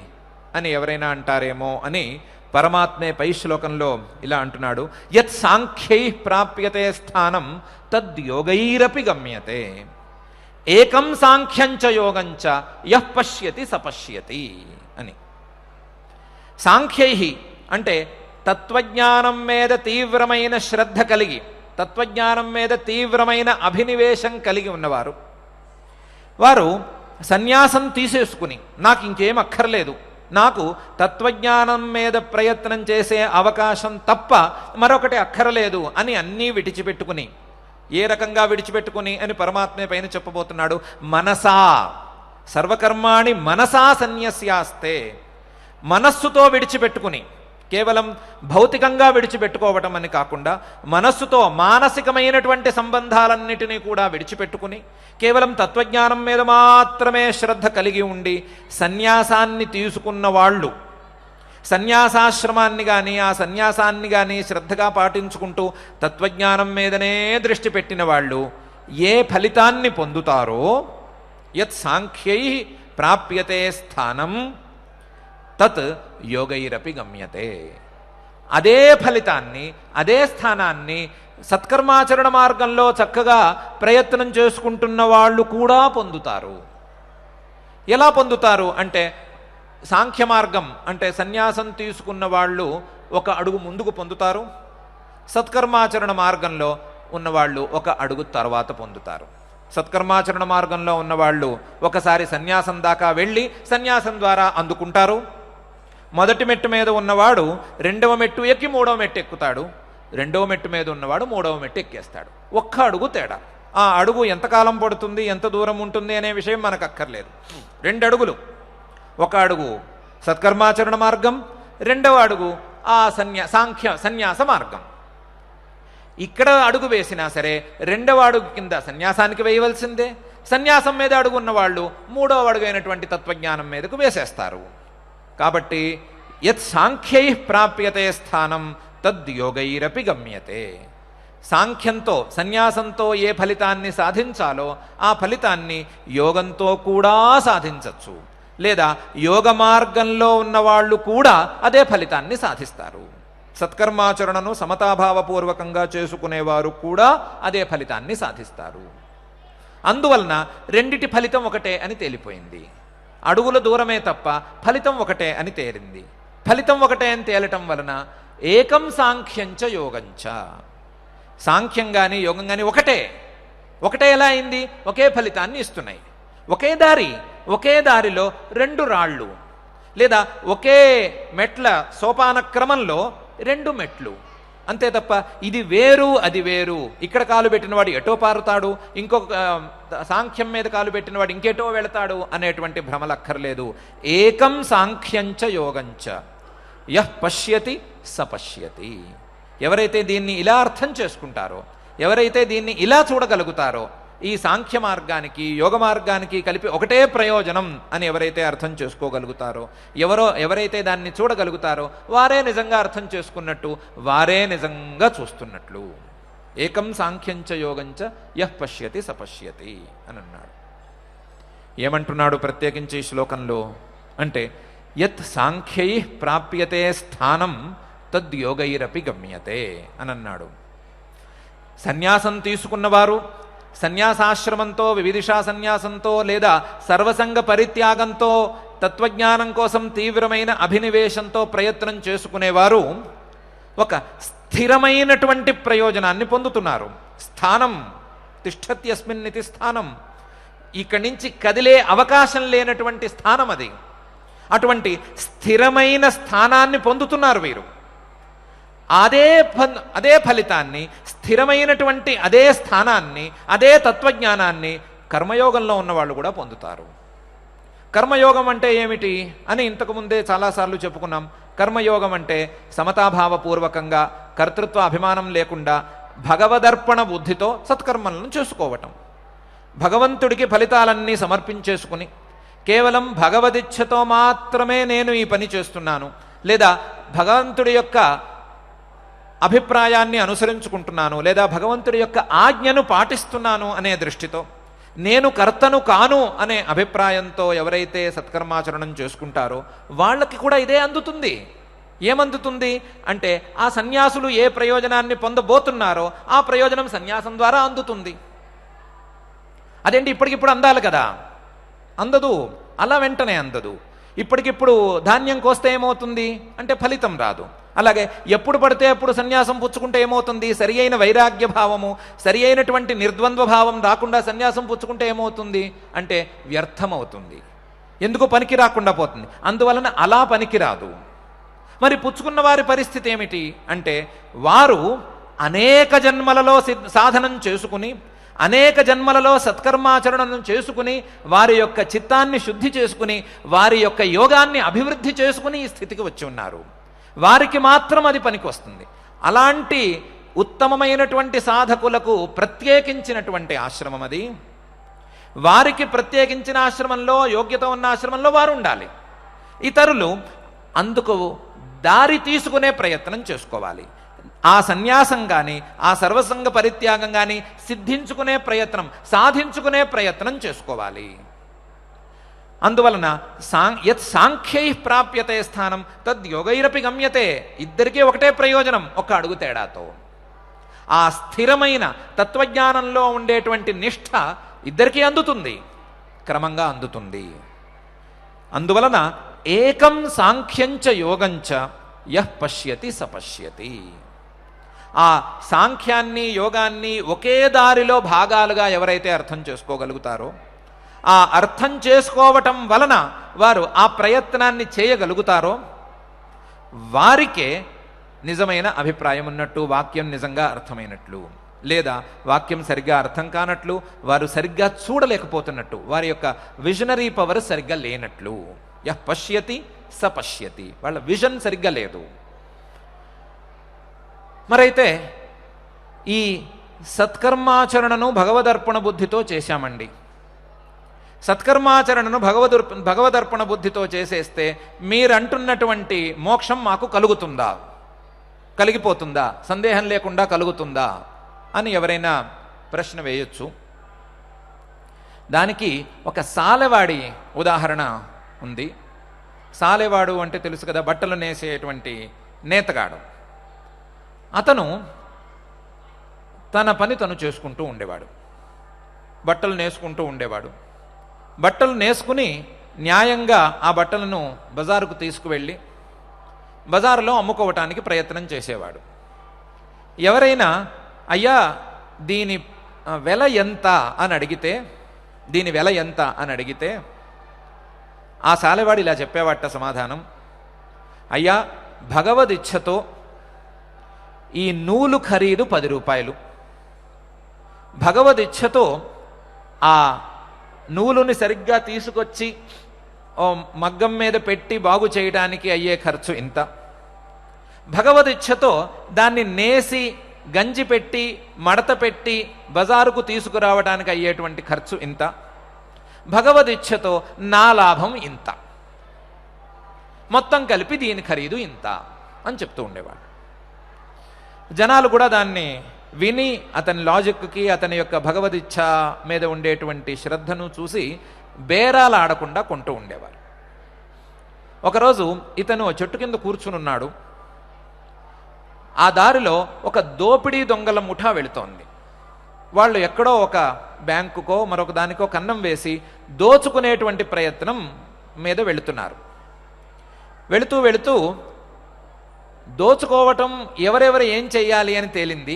అని ఎవరైనా అంటారేమో అని పరమాత్మే పై శ్లోకంలో ఇలా అంటున్నాడు. యత్ సాంఖ్యై ప్రాప్యతే స్థానం తద్యోగైరపి గమ్యతే, ఏకం సాంఖ్యంచ యోగంచ యః పశ్యతి సపశ్యతి అని. సాంఖ్యై అంటే తత్వజ్ఞానం మీద తీవ్రమైన శ్రద్ధ కలిగి, తత్వజ్ఞానం మీద తీవ్రమైన అభినివేశం కలిగి ఉన్నవారు, వారు సన్యాసం తీసేసుకుని నాకు ఇంకేం అక్కర్లేదు, నాకు తత్వజ్ఞానం మీద ప్రయత్నం చేసే అవకాశం తప్ప మరొకటి అక్కరలేదు అని అన్నీ విడిచిపెట్టుకుని, ఏ రకంగా విడిచిపెట్టుకుని అని పరమాత్మే పైన చెప్పబోతున్నాడు. మనసా సర్వకర్మాణి మనసా సన్యస్యాస్తే, మనస్సుతో విడిచిపెట్టుకుని, కేవలం భౌతికంగా విడిచిపెట్టుకోవటం అని కాకుండా మనస్సుతో మానసికమైనటువంటి సంబంధాలన్నిటినీ కూడా విడిచిపెట్టుకుని కేవలం తత్వజ్ఞానం మీద మాత్రమే శ్రద్ధ కలిగి ఉండి సన్యాసాన్ని తీసుకున్న వాళ్ళు, సన్యాసాశ్రమాన్ని కానీ ఆ సన్యాసాన్ని కానీ శ్రద్ధగా పాటించుకుంటూ తత్వజ్ఞానం మీదనే దృష్టి పెట్టిన వాళ్ళు ఏ ఫలితాన్ని పొందుతారో యత్ సాంఖ్యై ప్రాప్యతే స్థానం తత్ యోగైరపి గమ్యతే. అదే ఫలితాన్ని, అదే స్థానాన్ని సత్కర్మాచరణ మార్గంలో చక్కగా ప్రయత్నం చేసుకుంటున్న వాళ్ళు కూడా పొందుతారు. ఎలా పొందుతారు అంటే, సాంఖ్య మార్గం అంటే సన్యాసం తీసుకున్న వాళ్ళు ఒక అడుగు ముందుకు పొందుతారు, సత్కర్మాచరణ మార్గంలో ఉన్నవాళ్ళు ఒక అడుగు తర్వాత పొందుతారు. సత్కర్మాచరణ మార్గంలో ఉన్నవాళ్ళు ఒకసారి సన్యాసం దాకా వెళ్ళి సన్యాసం ద్వారా అందుకుంటారు. మొదటి మెట్టు మీద ఉన్నవాడు రెండవ మెట్టు ఎక్కి మూడవ మెట్టు ఎక్కుతాడు, రెండవ మెట్టు మీద ఉన్నవాడు మూడవ మెట్టు ఎక్కేస్తాడు. ఒక్క అడుగు తేడా. ఆ అడుగు ఎంతకాలం పడుతుంది, ఎంత దూరం ఉంటుంది అనే విషయం మనకు అక్కర్లేదు. 2 అడుగులు, ఒక అడుగు సత్కర్మాచరణ మార్గం, రెండవ అడుగు ఆ సన్యాస మార్గం. ఇక్కడ అడుగు వేసినా సరే రెండవ అడుగు కింద సన్యాసానికి వేయవలసిందే. సన్యాసం మీద అడుగు ఉన్నవాళ్ళు మూడవ అడుగు అయినటువంటి తత్వజ్ఞానం మీదకు వేసేస్తారు. కాబట్టి యత్ సాంఖ్యై ప్రాప్యతే స్థానం తద్యోగైరపి గమ్యతే. సాంఖ్యంతో, సన్యాసంతో ఏ ఫలితాన్ని సాధించాలో ఆ ఫలితాన్ని యోగంతో కూడా సాధించవచ్చు. లేదా యోగ మార్గంలో ఉన్నవాళ్ళు కూడా అదే ఫలితాన్ని సాధిస్తారు. సత్కర్మాచరణను సమతాభావపూర్వకంగా చేసుకునేవారు కూడా అదే ఫలితాన్ని సాధిస్తారు. అందువలన రెండిటి ఫలితం ఒకటే అని తేలిపోయింది. అడుగుల దూరమే తప్ప ఫలితం ఒకటే అని తేలింది. ఫలితం ఒకటే అని తేలటం వలన ఏకం సాంఖ్యంచ యోగంచ, సాంఖ్యం కానీ యోగం కానీ ఒకటే. ఒకటే ఎలా అయింది? ఒకే ఫలితాన్ని ఇస్తున్నాయి. ఒకే దారి, ఒకే దారిలో 2 రాళ్ళు, లేదా ఒకే మెట్ల సోపాన క్రమంలో 2 మెట్లు, అంతే తప్ప ఇది వేరు అది వేరు. ఇక్కడ కాలు పెట్టినవాడు ఎటో పారుతాడు, ఇంకొక సాంఖ్యం మీద కాలు పెట్టినవాడు ఇంకెటో వెళతాడు అనేటువంటి భ్రమలక్కర్లేదు. ఏకం సాంఖ్యంచ యోగంచ యః పశ్యతి సపశ్యతి. ఎవరైతే దీన్ని ఇలా అర్థం చేసుకుంటారో, ఎవరైతే దీన్ని ఇలా చూడగలుగుతారో, ఈ సాంఖ్య మార్గానికి యోగ మార్గానికి కలిపి ఒకటే ప్రయోజనం అని ఎవరైతే అర్థం చేసుకోగలుగుతారో, ఎవరైతే దాన్ని చూడగలుగుతారో వారే నిజంగా అర్థం చేసుకున్నట్టు, వారే నిజంగా చూస్తున్నట్లు. ఏకం సాంఖ్యంచ యోగంచ యః పశ్యతి సపశ్యతి అని అన్నాడు. ఏమంటున్నాడు ప్రత్యేకించి ఈ శ్లోకంలో అంటే, యత్ సాంఖ్యై ప్రాప్యతే స్థానం తద్యోగైరపి గమ్యతే అని అన్నాడు. సన్యాసం తీసుకున్నవారు సన్యాసాశ్రమంతో, వివిధిషా సన్యాసంతో లేదా సర్వసంగ పరిత్యాగంతో తత్వజ్ఞానం కోసం తీవ్రమైన అభినివేశంతో ప్రయత్నం చేసుకునేవారు ఒక స్థిరమైనటువంటి ప్రయోజనాన్ని పొందుతున్నారు. స్థానం తిష్టత్యస్మిన్నితి స్థానం, ఇక్కడి నుంచి కదిలే అవకాశం లేనటువంటి స్థానం అది. అటువంటి స్థిరమైన స్థానాన్ని పొందుతున్నారు వీరు. అదే ఫలితాన్ని, స్థిరమైనటువంటి అదే స్థానాన్ని, అదే తత్వజ్ఞానాన్ని కర్మయోగంలో ఉన్నవాళ్ళు కూడా పొందుతారు. కర్మయోగం అంటే ఏమిటి అని ఇంతకుముందే చాలాసార్లు చెప్పుకున్నాం. కర్మయోగం అంటే సమతాభావపూర్వకంగా, కర్తృత్వ అభిమానం లేకుండా భగవదర్పణ బుద్ధితో సత్కర్మలను చేసుకోవటం. భగవంతుడికి ఫలితాలన్నీ సమర్పించేసుకుని కేవలం భగవదిచ్ఛతో మాత్రమే నేను ఈ పని చేస్తున్నాను, లేదా భగవంతుడి యొక్క అభిప్రాయాన్ని అనుసరించుకుంటున్నాను, లేదా భగవంతుడి యొక్క ఆజ్ఞను పాటిస్తున్నాను అనే దృష్టితో, నేను కర్తను కాను అనే అభిప్రాయంతో ఎవరైతే సత్కర్మాచరణం చేసుకుంటారో వాళ్ళకి కూడా ఇదే అందుతుంది. ఏమందుతుంది అంటే, ఆ సన్యాసులు ఏ ప్రయోజనాన్ని పొందబోతున్నారో ఆ ప్రయోజనం సన్యాసం ద్వారా అందుతుంది. అదేంటి ఇప్పటికిప్పుడు అందాలి కదా, అందదు, అలా వెంటనే అందదు. ఇప్పటికిప్పుడు ధాన్యం కోస్తే ఏమవుతుంది అంటే ఫలితం రాదు. అలాగే ఎప్పుడు పడితే అప్పుడు సన్యాసం పుచ్చుకుంటే ఏమవుతుంది? సరి అయిన వైరాగ్య భావము, సరి అయినటువంటి నిర్ద్వంద్వ భావం రాకుండా సన్యాసం పుచ్చుకుంటే ఏమవుతుంది అంటే వ్యర్థమవుతుంది. ఎందుకు పనికి రాకుండా పోతుంది. అందువలన అలా పనికిరాదు. మరి పుచ్చుకున్న వారి పరిస్థితి ఏమిటి అంటే, వారు అనేక జన్మలలో సాధనం చేసుకుని, అనేక జన్మలలో సత్కర్మాచరణను చేసుకుని, వారి యొక్క చిత్తాన్ని శుద్ధి చేసుకుని, వారి యొక్క యోగాన్ని అభివృద్ధి చేసుకుని ఈ స్థితికి వచ్చి ఉన్నారు. వారికి మాత్రం అది పనికి వస్తుంది. అలాంటి ఉత్తమమైనటువంటి సాధకులకు ప్రత్యేకించినటువంటి ఆశ్రమం అది. వారికి ప్రత్యేకించిన ఆశ్రమంలో, యోగ్యత ఉన్న ఆశ్రమంలో వారు ఉండాలి. ఇతరులు అందుకు దారి తీసుకునే ప్రయత్నం చేసుకోవాలి. ఆ సన్యాసం కానీ ఆ సర్వసంగ పరిత్యాగం కానీ సిద్ధించుకునే ప్రయత్నం, సాధించుకునే ప్రయత్నం చేసుకోవాలి. అందువలన యత్ సాంఖ్యై ప్రాప్యతే స్థానం తద్యోగైరపి గమ్యతే. ఇద్దరికీ ఒకటే ప్రయోజనం, ఒక అడుగు తేడాతో. ఆ స్థిరమైన తత్వజ్ఞానంలో ఉండేటువంటి నిష్ఠ ఇద్దరికీ అందుతుంది, క్రమంగా అందుతుంది. అందువలన ఏకం సాంఖ్యంచ యోగంచ యః పశ్యతి సపశ్యతి. ఆ సాంఖ్యాన్ని యోగాన్ని ఒకే దారిలో భాగాలుగా ఎవరైతే అర్థం చేసుకోగలుగుతారో, ఆ అర్థం చేసుకోవటం వలన వారు ఆ ప్రయత్నాన్ని చేయగలుగుతారో వారికే నిజమైన అభిప్రాయం ఉన్నట్టు, వాక్యం నిజంగా అర్థమైనట్లు. లేదా వాక్యం సరిగ్గా అర్థం కానట్లు, వారు సరిగ్గా చూడలేకపోతున్నట్టు, వారి యొక్క విజనరీ పవర్ సరిగ్గా లేనట్లు. యః పశ్యతి సపశ్యతి, వాళ్ళ విజన్ సరిగ్గా లేదు. మరైతే ఈ సత్కర్మాచరణను భగవదర్పణ బుద్ధితో చేశామండి. సత్కర్మాచరణను భగవదర్పణ బుద్ధితో చేసేస్తే మీరంటున్నటువంటి మోక్షం మాకు కలుగుతుందా, కలిగిపోతుందా, సందేహం లేకుండా కలుగుతుందా అని ఎవరైనా ప్రశ్న వేయొచ్చు. దానికి ఒక సాలెవాడి ఉదాహరణ ఉంది. సాలెవాడు అంటే తెలుసు కదా, బట్టలు నేసేటువంటి నేతగాడు. అతను తన పని తను చేసుకుంటూ ఉండేవాడు, బట్టలు నేసుకుంటూ ఉండేవాడు. బట్టలు నేసుకుని న్యాయంగా ఆ బట్టలను బజారుకు తీసుకువెళ్ళి బజారులో అమ్ముకోవటానికి ప్రయత్నం చేసేవాడు. ఎవరైనా అయ్యా దీని వెల ఎంత అని అడిగితే, దీని వెల ఎంత అని అడిగితే ఆ సాలెవాడు ఇలా చెప్పేవాట సమాధానం, అయ్యా భగవదిచ్ఛతో ఈ నూలు ఖరీదు 10 రూపాయలు, భగవదిచ్ఛతో ఆ నూలుని సరిగ్గా తీసుకొచ్చి మగ్గం మీద పెట్టి బాగు చేయడానికి అయ్యే ఖర్చు ఇంత, భగవదిచ్ఛతో దాన్ని నేసి గంజి పెట్టి మడత పెట్టి బజారుకు తీసుకురావడానికి అయ్యేటువంటి ఖర్చు ఇంత, భగవదిచ్ఛతో నా లాభం ఇంత, మొత్తం కలిపి దీని ఖరీదు ఇంత అని చెప్తూ ఉండేవాడు. జనాలు కూడా దాన్ని విని అతని లాజిక్కి, అతని యొక్క భగవదిచ్ఛ మీద ఉండేటువంటి శ్రద్ధను చూసి బేరాలు ఆడకుండా కొంటూ ఉండేవారు. ఒకరోజు ఇతను చెట్టు కింద కూర్చునున్నాడు. ఆ దారిలో ఒక దోపిడీ దొంగల ముఠా వెళుతోంది. వాళ్ళు ఎక్కడో ఒక బ్యాంకుకో మరొక దానికో కన్నం వేసి దోచుకునేటువంటి ప్రయత్నం మీద వెళుతున్నారు. వెళుతూ వెళుతూ దోచుకోవటం ఎవరెవరు ఏం చెయ్యాలి అని తేలింది,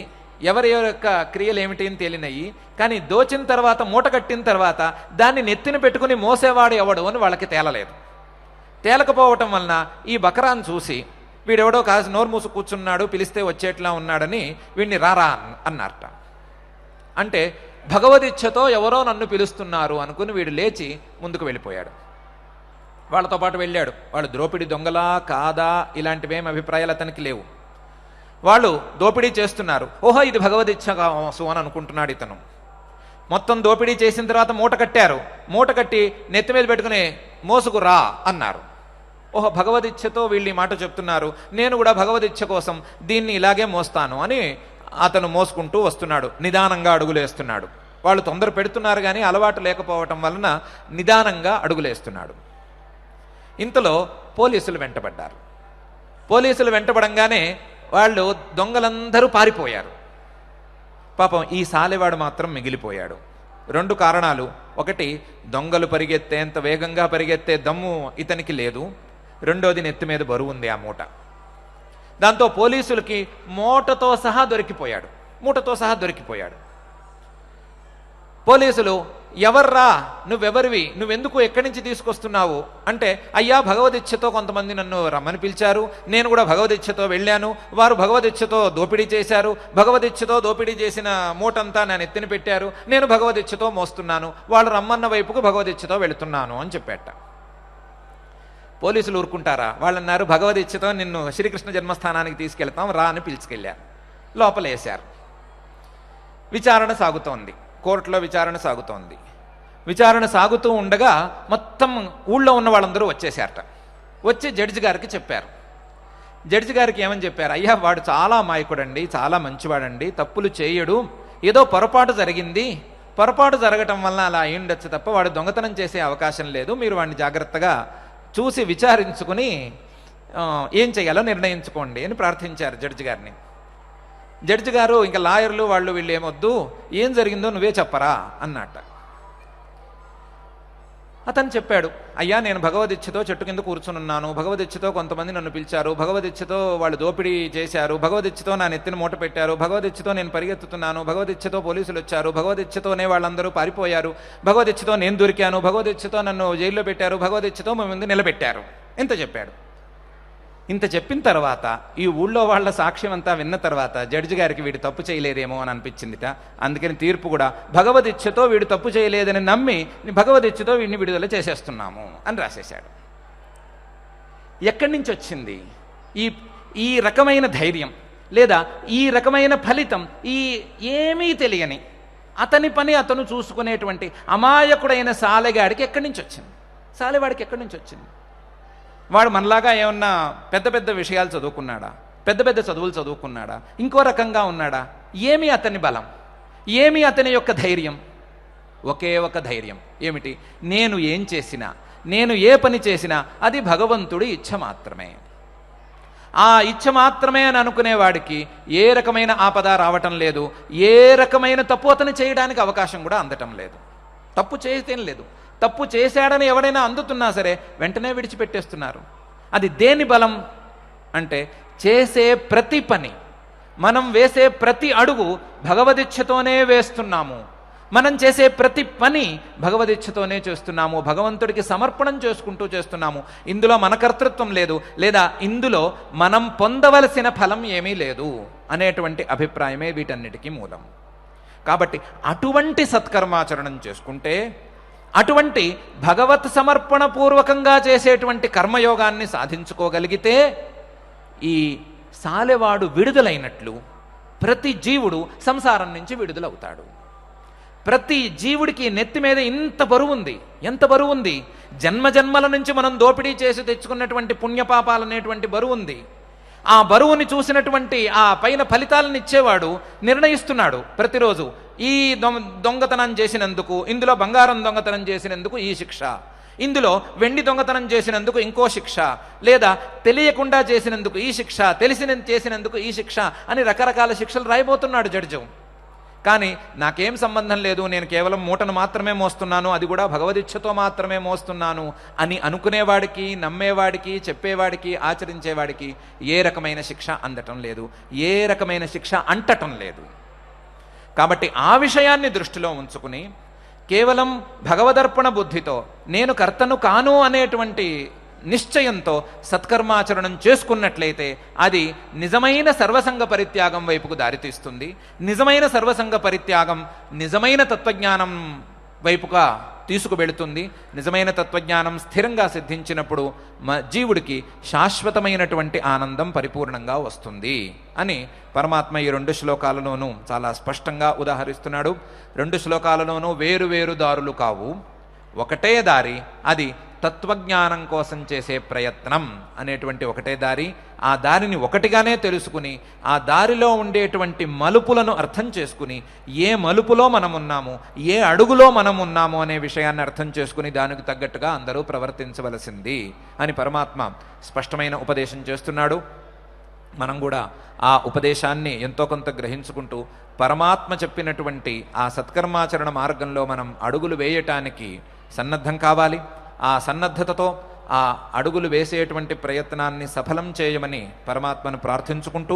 ఎవరి యొక్క క్రియలు ఏమిటి అని తేలినయి. కానీ దోచిన తర్వాత, మూట కట్టిన తర్వాత దాన్ని నెత్తిన పెట్టుకుని మోసేవాడు ఎవడు అని వాళ్ళకి తేలలేదు. తేలకపోవటం వలన ఈ బకరాన్ని చూసి వీడెవడో కాసి నోరు మూసు కూర్చున్నాడు, పిలిస్తే వచ్చేట్లా ఉన్నాడని వీడిని రారా అన్నారట. అంటే భగవదిచ్ఛతో ఎవరో నన్ను పిలుస్తున్నారు అనుకుని వీడు లేచి ముందుకు వెళ్ళిపోయాడు. వాళ్ళతో పాటు వెళ్ళాడు. వాళ్ళు దోపిడీ దొంగలా కాదా ఇలాంటివేం అభిప్రాయాలు అతనికి లేవు. వాళ్ళు దోపిడీ చేస్తున్నారు, ఓహో ఇది భగవదిచ్ఛ కావచ్చు అని అనుకుంటున్నాడు ఇతను. మొత్తం దోపిడీ చేసిన తర్వాత మూట కట్టారు. మూట కట్టి నెత్తి మీద పెట్టుకుని మోసుకు రా అన్నారు. ఓహో భగవదిచ్ఛతో వీళ్ళు ఈ మాట చెప్తున్నారు, నేను కూడా భగవదిచ్ఛ కోసం దీన్ని ఇలాగే మోస్తాను అని అతను మోసుకుంటూ వస్తున్నాడు. నిదానంగా అడుగులేస్తున్నాడు. వాళ్ళు తొందర పెడుతున్నారు కానీ అలవాటు లేకపోవటం వలన నిదానంగా అడుగులేస్తున్నాడు. ఇంతలో పోలీసులు వెంటబడ్డారు. పోలీసులు వెంటబడంగానే వాళ్ళు దొంగలందరూ పారిపోయారు. పాపం ఈ సాలెవాడు మాత్రం మిగిలిపోయాడు. 2 కారణాలు. ఒకటి, దొంగలు పరిగెత్తేంత వేగంగా పరిగెత్తే దమ్ము ఇతనికి లేదు. రెండోది, నెత్తి మీద బరువు ఉంది ఆ మూట. దాంతో పోలీసులకి మూటతో సహా దొరికిపోయాడు. పోలీసులు, ఎవర్రా నువ్వెవరివి, నువ్వెందుకు ఎక్కడి నుంచి తీసుకొస్తున్నావు అంటే, అయ్యా భగవదిచ్ఛతో కొంతమంది నన్ను రమ్మని పిలిచారు, నేను కూడా భగవదిచ్ఛతో వెళ్ళాను, వారు భగవదిచ్ఛతో దోపిడీ చేశారు, భగవదిచ్ఛతో దోపిడీ చేసిన మూటంతా నేను ఎత్తిన పెట్టారు, నేను భగవదిచ్ఛతో మోస్తున్నాను, వాళ్ళు రమ్మన్న వైపుకు భగవదిచ్ఛతో వెళుతున్నాను అని చెప్పేట. పోలీసులు ఊరుకుంటారా? వాళ్ళన్నారు, భగవదిచ్ఛతో నిన్ను శ్రీకృష్ణ జన్మస్థానానికి తీసుకెళ్తాం రా అని పిలుచుకెళ్ళారు. లోపలేశారు. విచారణ సాగుతోంది. కోర్టులో విచారణ సాగుతోంది. విచారణ సాగుతూ ఉండగా మొత్తం ఊళ్ళో ఉన్న వాళ్ళందరూ వచ్చేసారట. వచ్చి జడ్జి గారికి చెప్పారు, జడ్జి గారికి ఏమని చెప్పారు, అయ్యా వాడు చాలా అమాయకుడండి, చాలా మంచివాడండి, తప్పులు చేయడు, ఏదో పొరపాటు జరిగింది, పొరపాటు జరగటం వల్ల అలా అయి ఉండొచ్చు తప్ప వాడు దొంగతనం చేసే అవకాశం లేదు, మీరు వాడిని జాగ్రత్తగా చూసి విచారించుకుని ఏం చేయాలో నిర్ణయించుకోండి అని ప్రార్థించారు జడ్జి గారిని. జడ్జి గారు ఇంకా లాయర్లు వాళ్ళు వీళ్ళు ఏమొద్దు, ఏం జరిగిందో నువ్వే చెప్పరా అన్నట్ట. అతను చెప్పాడు, అయ్యా నేను భగవదిచ్ఛతో చెట్టు కింద కూర్చునున్నాను, భగవదిచ్ఛతో కొంతమంది నన్ను పిలిచారు, భగవదిచ్ఛతో వాళ్ళు దోపిడీ చేశారు, భగవదిచ్ఛతో నా నెత్తిన మూట పెట్టారు, భగవదిచ్ఛతో నేను పరిగెత్తుతున్నాను, భగవదిచ్ఛతో పోలీసులు వచ్చారు, భగవదిచ్ఛతోనే వాళ్ళందరూ పారిపోయారు, భగవదిచ్ఛతో నేను దొరికాను, భగవదిచ్ఛతో నన్ను జైల్లో పెట్టారు, భగవదిచ్ఛతో మా ముందు నిలబెట్టారు. ఇంత చెప్పాడు. ఇంత చెప్పిన తర్వాత ఈ ఊళ్ళో వాళ్ళ సాక్ష్యం అంతా విన్న తర్వాత జడ్జి గారికి వీడు తప్పు చేయలేదేమో అని అనిపించిందిట. అందుకని తీర్పు కూడా భగవదిచ్ఛతో వీడు తప్పు చేయలేదని నమ్మి భగవదిచ్ఛతో వీడిని విడుదల చేసేస్తున్నాము అని రాసేశాడు. ఎక్కడి నుంచి వచ్చింది ఈ రకమైన ధైర్యం లేదా ఈ రకమైన ఫలితం? ఈ ఏమీ తెలియని అతని పని అతను చూసుకునేటువంటి అమాయకుడైన సాలెగాడికి ఎక్కడి నుంచి వచ్చింది? సాలెవాడికి ఎక్కడి నుంచి వచ్చింది? వాడు మనలాగా ఏమన్నా పెద్ద పెద్ద విషయాలు చదువుకున్నాడా, పెద్ద పెద్ద చదువులు చదువుకున్నాడా, ఇంకో రకంగా ఉన్నాడా? ఏమి అతని బలం, ఏమి అతని యొక్క ధైర్యం? ఒకే ఒక ధైర్యం. ఏమిటి? నేను ఏం చేసినా, నేను ఏ పని చేసినా అది భగవంతుడి ఇచ్ఛ మాత్రమే. ఆ ఇచ్ఛ మాత్రమే అని అనుకునేవాడికి ఏ రకమైన ఆపద రావటం లేదు, ఏ రకమైన తప్పు అతను చేయడానికి అవకాశం కూడా అందటం లేదు. తప్పు చేయటం లేదు. తప్పు చేశాడని ఎవడైనా అందుతున్నా సరే వెంటనే విడిచిపెట్టేస్తున్నారు. అది దేని బలం అంటే చేసే ప్రతి పని, మనం వేసే ప్రతి అడుగు భగవదిచ్ఛతోనే వేస్తున్నాము, మనం చేసే ప్రతి పని భగవదిచ్ఛతోనే చేస్తున్నాము, భగవంతుడికి సమర్పణం చేసుకుంటూ చేస్తున్నాము. ఇందులో మన కర్తృత్వం లేదు, లేదా ఇందులో మనం పొందవలసిన ఫలం ఏమీ లేదు అనేటువంటి అభిప్రాయమే వీటన్నిటికీ మూలం. కాబట్టి అటువంటి సత్కర్మాచరణం చేసుకుంటే, అటువంటి భగవత్ సమర్పణ పూర్వకంగా చేసేటువంటి కర్మయోగాన్ని సాధించుకోగలిగితే ఈ సాలెవాడు విడుదలైనట్లు ప్రతి జీవుడు సంసారం నుంచి విడుదలవుతాడు. ప్రతి జీవుడికి నెత్తి మీద ఇంత బరువు ఉంది. ఎంత బరువు ఉంది? జన్మ జన్మల నుంచి మనం దోపిడీ చేసి తెచ్చుకున్నటువంటి పుణ్యపాపాలు అనేటువంటి బరువు ఉంది. ఆ బరువుని చూసినటువంటి ఆ పైన ఫలితాలను ఇచ్చేవాడు నిర్ణయిస్తున్నాడు ప్రతిరోజు, ఈ దొంగతనం చేసినందుకు, ఇందులో బంగారం దొంగతనం చేసినందుకు ఈ శిక్ష, ఇందులో వెండి దొంగతనం చేసినందుకు ఇంకో శిక్ష, లేదా తెలియకుండా చేసినందుకు ఈ శిక్ష, తెలిసిన చేసినందుకు ఈ శిక్ష అని రకరకాల శిక్షలు రాయబోతున్నాడు జడ్జి. కానీ నాకేం సంబంధం లేదు, నేను కేవలం మూటను మాత్రమే మోస్తున్నాను, అది కూడా భగవదిచ్ఛతో మాత్రమే మోస్తున్నాను అని అనుకునేవాడికి, నమ్మేవాడికి, చెప్పేవాడికి, ఆచరించేవాడికి ఏ రకమైన శిక్ష అందటం లేదు, ఏ రకమైన శిక్ష అంటటం లేదు. కాబట్టి ఆ విషయాన్ని దృష్టిలో ఉంచుకుని కేవలం భగవదర్పణ బుద్ధితో నేను కర్తను కాను అనేటువంటి నిశ్చయంతో సత్కర్మాచరణం చేసుకున్నట్లయితే అది నిజమైన సర్వసంగ పరిత్యాగం వైపుకు దారితీస్తుంది. నిజమైన సర్వసంగ పరిత్యాగం నిజమైన తత్వజ్ఞానం వైపుగా తీసుకువెళుతుంది. నిజమైన తత్వజ్ఞానం స్థిరంగా సిద్ధించినప్పుడు జీవుడికి శాశ్వతమైనటువంటి ఆనందం పరిపూర్ణంగా వస్తుంది అని పరమాత్మ ఈ 2 శ్లోకాలలోనూ చాలా స్పష్టంగా ఉదాహరిస్తున్నాడు. 2 శ్లోకాలలోనూ వేరు వేరు దారులు కావు, ఒకటే దారి. అది తత్వజ్ఞానం కోసం చేసే ప్రయత్నం అనేటువంటి ఒకటే దారి. ఆ దారిని ఒకటిగానే తెలుసుకుని ఆ దారిలో ఉండేటువంటి మలుపులను అర్థం చేసుకుని ఏ మలుపులో మనం ఉన్నాము, ఏ అడుగులో మనం ఉన్నాము అనే విషయాన్ని అర్థం చేసుకుని దానికి తగ్గట్టుగా అందరూ ప్రవర్తించవలసింది అని పరమాత్మ స్పష్టమైన ఉపదేశం చేస్తున్నాడు. మనం కూడా ఆ ఉపదేశాన్ని ఎంతో కొంత గ్రహించుకుంటూ పరమాత్మ చెప్పినటువంటి ఆ సత్కర్మాచరణ మార్గంలో మనం అడుగులు వేయటానికి సన్నద్ధం కావాలి. ఆ సన్నద్ధతతో ఆ అడుగులు వేసేటువంటి ప్రయత్నాన్ని సఫలం చేయమని పరమాత్మను ప్రార్థించుకుంటూ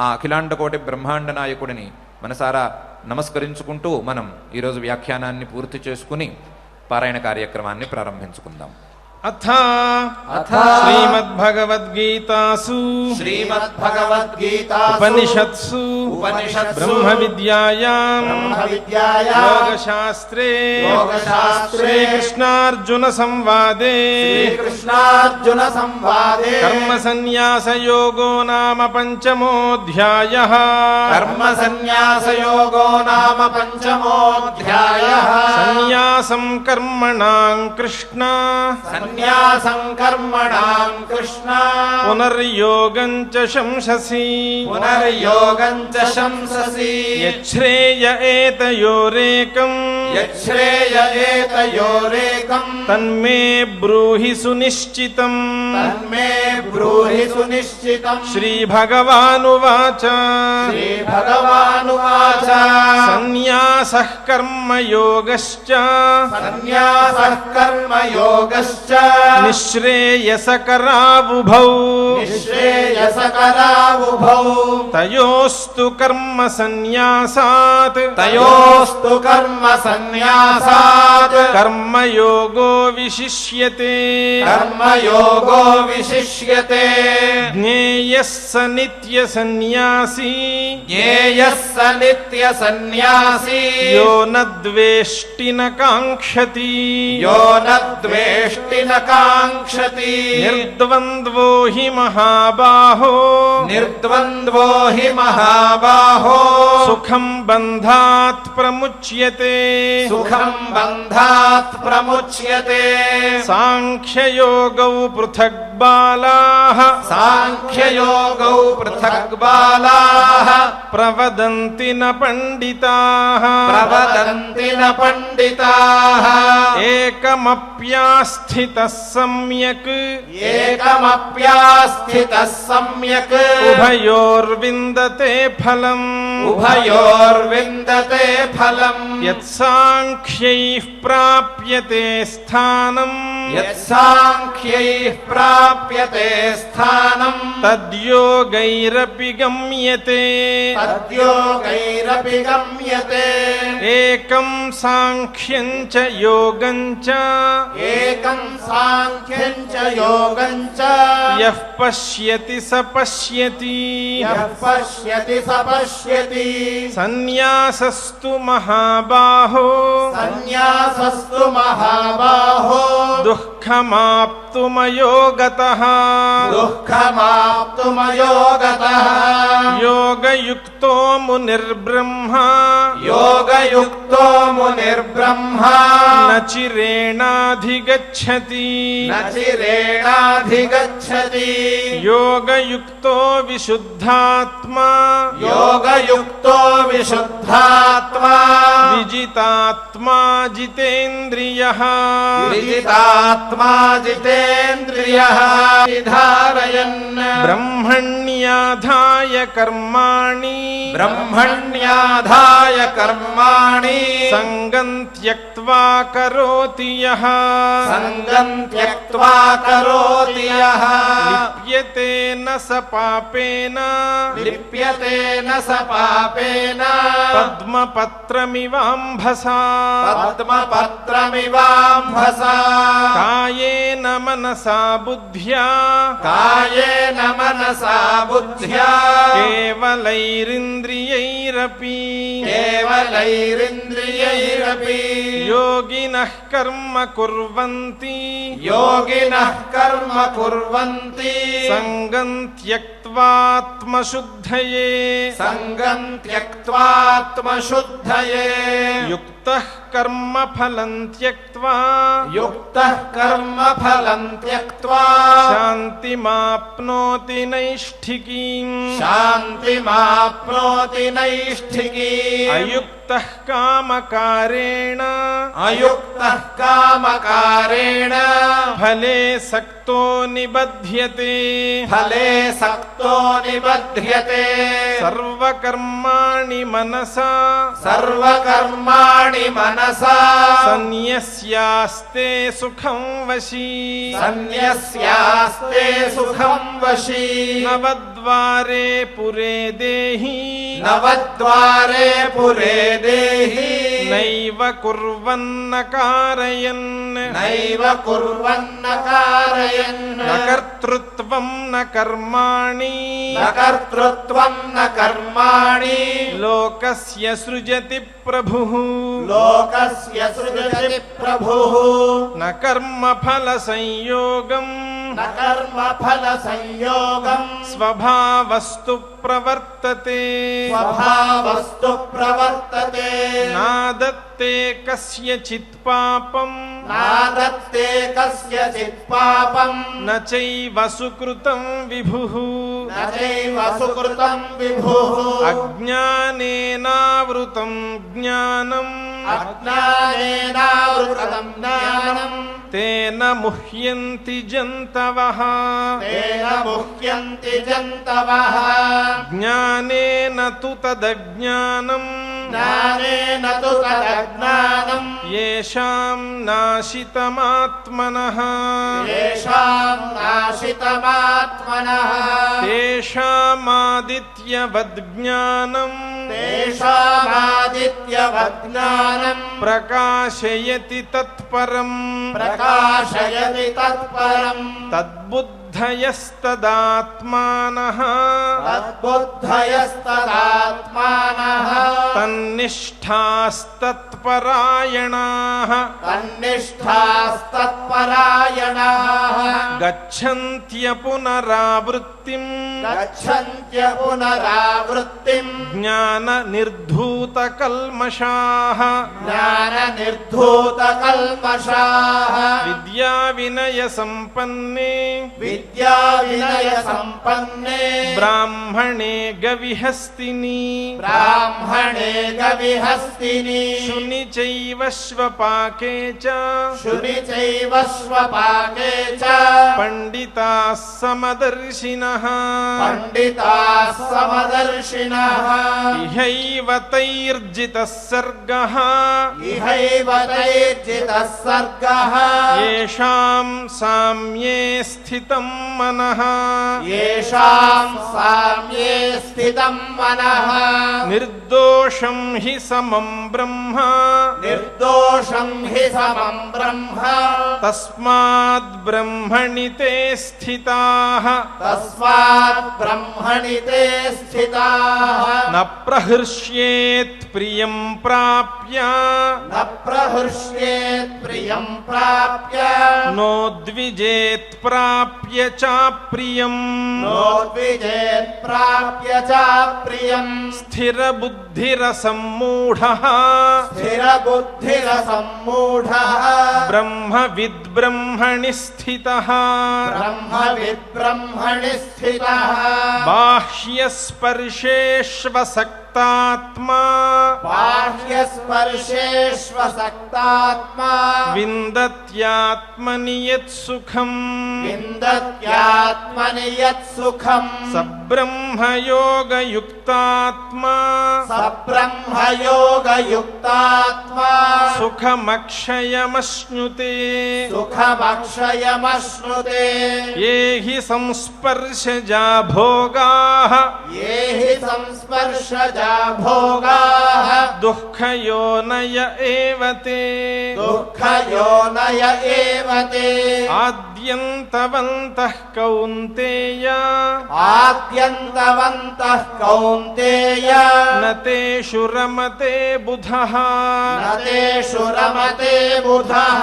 ఆ అఖిలాండకోటి బ్రహ్మాండ నాయకుడిని మనసారా నమస్కరించుకుంటూ మనం ఈరోజు వ్యాఖ్యానాన్ని పూర్తి చేసుకుని పారాయణ కార్యక్రమాన్ని ప్రారంభించుకుందాం. అథ శ్రీమద్భగవద్గీతాసు ఉపనిషత్సు బ్రహ్మ విద్యాయాం యోగశాస్త్రే శ్రీకృష్ణార్జున సంవాదే కర్మ సన్యాస యోగో నామ పంచమోऽధ్యాయః సన్యాసయోగో నామ పంచమోऽధ్యాయః. సన్యాసం కర్మణాం కృష్ణ సన్యాసం కర్మణాం కృష్ణ పునర్యోగం చ శంససి పునర్యోగం చ శంససి యచ్ఛ్రేయ ఏతయోరేకం యచ్ఛ్రేయ ఏతయోరేకం తన్మే బ్రూహి సునిశ్చితం తన్మే బ్రూహి సునిశ్చితం శ్రీభగవానువాచ శ్రీభగవానువాచ సన్యాసః కర్మయోగశ్చ సన్యాసః కర్మయోగశ్చ నిశ్రేయసకరావుభౌ నిశ్రేయసకరావుభౌ తయోస్తు కర్మ సన్యాసాత్ తయోస్తు కర్మ సన్యాసాత్ కర్మయోగో విశిష్యతే కర్మయోగో విశిష్యతే జ్ఞేయః స నిత్య సన్యాసీ జ్ఞేయః స నిత్య సన్యాసీ యో న ద్వేష్టి న కాంక్షతి యో న ద్వేష్టి న కాంక్షతి నిర్ద్వంద్వో హి మహాబాహో నిర్ద్వంద్వో హి మహాబాహో సుఖం బంధాత్ ప్రముచ్యతే సుఖం బంధాత్ ప్రముచ్యతే సాంఖ్యయోగౌ పృథక్ బాలాః సాంఖ్యయోగౌ పృథక్ బాలాః ప్రవదంతి న పండితాః ప్రవదంతి న పండితాః ఏకమప్యాస్థితః సమ్యక్ ఏకమప్యాస్థితః సమ్యక్ ఉభయోర్విందతే ఫలం ఉభయోర్విందతే ఫలం యత్సాంఖ్యైః ప్రాప్యతే స్థానం యత్సాంఖ్యైః ప్రాప్యతే స్థానం తద్యోగైరపి గమ్యతే తద్యోగైరపి గమ్యతే ఏకం సాంఖ్యం చ యోగం చ ఏకం సాంఖ్యం చ యోగం చ యః పశ్యతి స పశ్యతి యః పశ్యతి స పశ్యతి సన్యాసస్తు మహాబాహో సన్యాసస్తు మహాబాహో దుఃఖమాప్తుమయోగతః దుఃఖమాప్తుమయోగతః యోగయుక్తో మునిర్బ్రహ్మ యోగయుక్తో మునిర్బ్రహ్మ నచిరేణాధిగచ్చతి నచిరేణాధిగచ్చతి యోగయుక్తో విశుద్ధాత్మా యోగయుక్తో విశుద్ధాత్మా విజితాత్మా జితేంద్రియః విజితాత్మా జితేంద్రియః ధారయన్ బ్రహ్మణ్యాధాయ కర్మాణి బ్రహ్మణ్యాధాయ కర్మాణి సంగం త్యక్త్వా కరోతి యః సంగం త్యక్త్వా కరోతి యః లిప్యతే న స పాపేన లిప్యతే న స పాపేన పద్మపత్రమివాంభసా పద్మపత్రమివాంభసా కాయేన మనసా బుద్ధ్యా కాయేన మనసా బుద్ధ్యా కేవలైరింద్రియైరపి కేవలైరింద్రియైరపి యోగినః కర్మ కుర్వంతి యోగినః కర్మ కుర్వంతి సంగం త్యక్త్వాత్మశుద్ధయే సంగం త్యక్త్వాత్మశుద్ధయే యుక్తః కర్మఫలం త్యక్త్వా యుక్తః కర్మ ఫలం త్యక్త్వా శాంతిమాప్నోతి నైష్ఠికీం శాంతిమాప్నోతి నైష్ఠికీం అయుక్తః కామకారేణ అయుక్తః కామకారేణ ఫలే సక్తో నిబధ్యతే ఫలే సక్తో నిబధ్యతే సర్వకర్మాణి మనసా సర్వకర్మాణి మనసా సన్యస్యాస్తే సుఖం వశీ సన్యస్యాస్తే సుఖం వశీ నవద్వారే పురే దేహి నవద్వారే పురే దేహి నైవ కుర్వన్న కారయన్ నైవ కుర్వన్న కారయన్ న కర్తృత్వం న కర్మాణి న కర్తృత్వం న కర్మాణి లోకస్య సృజతి ప్రభుః లోకస్య సృజతి ప్రభుః న కర్మఫల సంయోగం న కర్మ ఫల సంయోగం స్వభావస్తు ప్రవర్తతే స్వభావస్తు ప్రవర్తతే నాదత్తే నాదత్తే కస్యచిత్ పాపం నాదత్తే కస్యచిత్ పాపం న చైవ సుకృతం విభుః న చైవ సుకృతం విభుః అజ్ఞానేనావృతం జ్ఞానం అజ్ఞానేనావృతం జ్ఞానం తేన ముహ్యంతి జంతవః తేన ముహ్యంతి జంతవః జ్ఞానేన తు తదజ్ఞానం జ్ఞానేన తు తదజ్ఞానం యేషాం నాశితమాత్మనః తేషాం నాశితమాత్మనః తేషామాదిత్యవద్జ్ఞానం తేషామాదిత్యవజ్ఞానం ప్రకాశయతి తత్పరం ప్రకాశయతి తత్పరం తద్బుద్ధయస్తదాత్మానః తద్బుద్ధయస్తదాత్మానః తన్నిష్ఠాస్తత్పరాయణాః తన్నిష్ఠాస్తత్పరాయణాః గచ్చంత్య పునరావృత్తిం గచ్చన్త్య పునరావృత్తిం జ్ఞాన నిర్ధూత కల్మషాః జ్ఞాననిర్ధూతకల్మషాః విద్యా వినయ సంపన్నే విద్యా వినయ సంపన్నే బ్రాహ్మణే గవిహస్తిని బ్రాహ్మణే గవిహస్తిని శుని చైవ శ్వపాకే చ శుని చైవ స్వపాకే చ పండితాః సమదర్శినః పండితాః సమదర్శినః ఇహైవ తైర్జితః సర్గః ఇహైవ తైర్జితః సర్గః యేషాం సామ్యే స్థితం మనః యేషాం సామ్యే స్థితం మనః నిర్దోషం హి సమం బ్రహ్మ నిర్దోషం హి సమం బ్రహ్మ తస్మాద్ బ్రహ్మణి తే స్థితాః తస్మాత్ బ్రహ్మణి తే స్థితాః న ప్రహృష్యేత్ ప్రియం ప్రాప్య న ప్రహృష్యేత్ ప్రియం ప్రాప్య నోద్విజేత్ ప్రాప్య చాప్రియం నోద్విజేత్ ప్రాప్య చ ప్రియం స్థిరబుద్ధిరసమ్మూఢః స్థిరబుద్ధిరసమ్మూఢః బ్రహ్మవిద్ బ్రహ్మణి స్థితః బ్రహ్మవిద్ బ్రహ్మణి స్థితః బాహ్యస్పర్శేష్వసక్తాత్మా బాహ్యస్పర్శేష్వసక్తాత్మా విందత్యాత్మని యత్సుఖం విందత్యాత్మని యత్సుఖం సబ్రహ్మయోగయుక్తాత్మా సబ్రహ్మయోగయుక్తాత్మా సుఖమక్షయమశ్నుతే సుఖమక్షయమశ్నుతే ఏ హి సంస్పర్శజా భోగాః ఏ హి సంస్పర్శజా భోగాః దుఃఖయోనయ ఏవ తే దుఃఖయోనయ ఏవ తే ఆద్యంతవంతః కౌంతేయ ఆద్యంతవంతః కౌంతేయ న తేషు రమతే బుధః న తేషు రమతే బుధః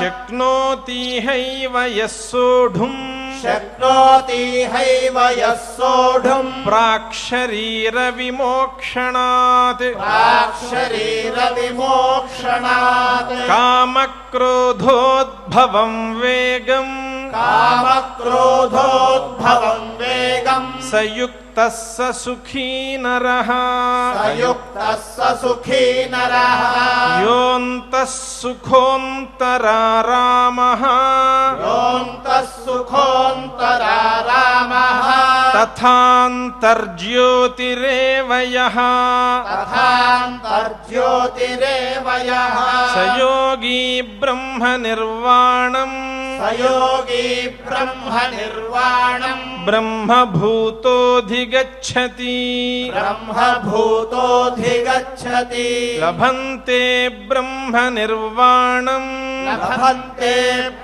శక్నోతి హైవ యః సోఢుం శక్నోతి హైవ యః సోఢుం ప్రాక్శరీర విమోక్షణాత్ ప్రాక్శరీర విమోక్షణాత్ కామక్రోధోద్భవం వేగం కామక్రోధోద్భవం వేగం సయుక్తః స సుఖీ నరః సయుక్తః స సుఖీ నరః యోऽन्तः సుఖోऽन्तరారామः యోऽन्तः సుఖోऽन्तరారామः తథాంతర్జ్యోతిరేవ యః తథాంతర్జ్యోతిరేవ యః స యోగీ బ్రహ్మ నిర్వాణం సయోగి బ్రహ్మ నిర్వాణం బ్రహ్మభూతోధిగచ్చతి బ్రహ్మభూతోధిగచ్చతి లభంతే బ్రహ్మ నిర్వాణం లభంతే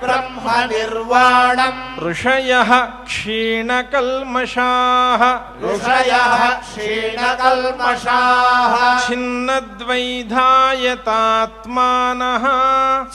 బ్రహ్మ నిర్వాణం ఋషయః క్షీణకల్మషాః ఋషయః క్షీణకల్మషాః ఛిన్నద్వైధాయతాత్మానః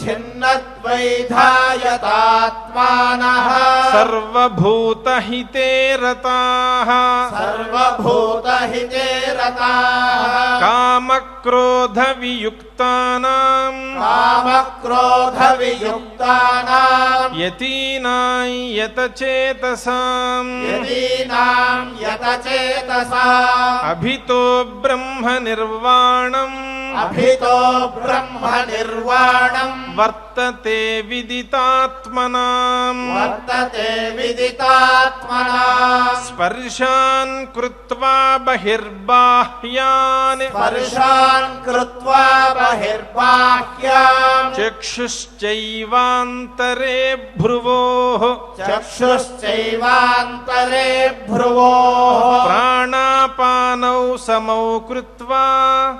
ఛిన్నద్వైధాయతా विदितात्मानः सर्वभूतहिते रताः सर्वभूतहिते रताः कामक्रोधवियुक्तानां कामक्रोधवियुक्तानां यतीनां यतचेतसां यदीनां यतचेतसाम् अभितो ब्रह्मनिर्वाणम् अभितो ब्रह्मनिर्वाणम् वर्तते विदितात्मनाम् वर्तते विदितात्मनाम् स्पर्शान् कृत्वा बहिर्बाह्यान् स्पर्शान् कृत्वा बहिर्बाह्याम् चक्षुश्चैवान्तरे भ्रुवोः चक्षुश्चैवान्तरे भ्रुवोः प्राणापानौ समौ कृत्वा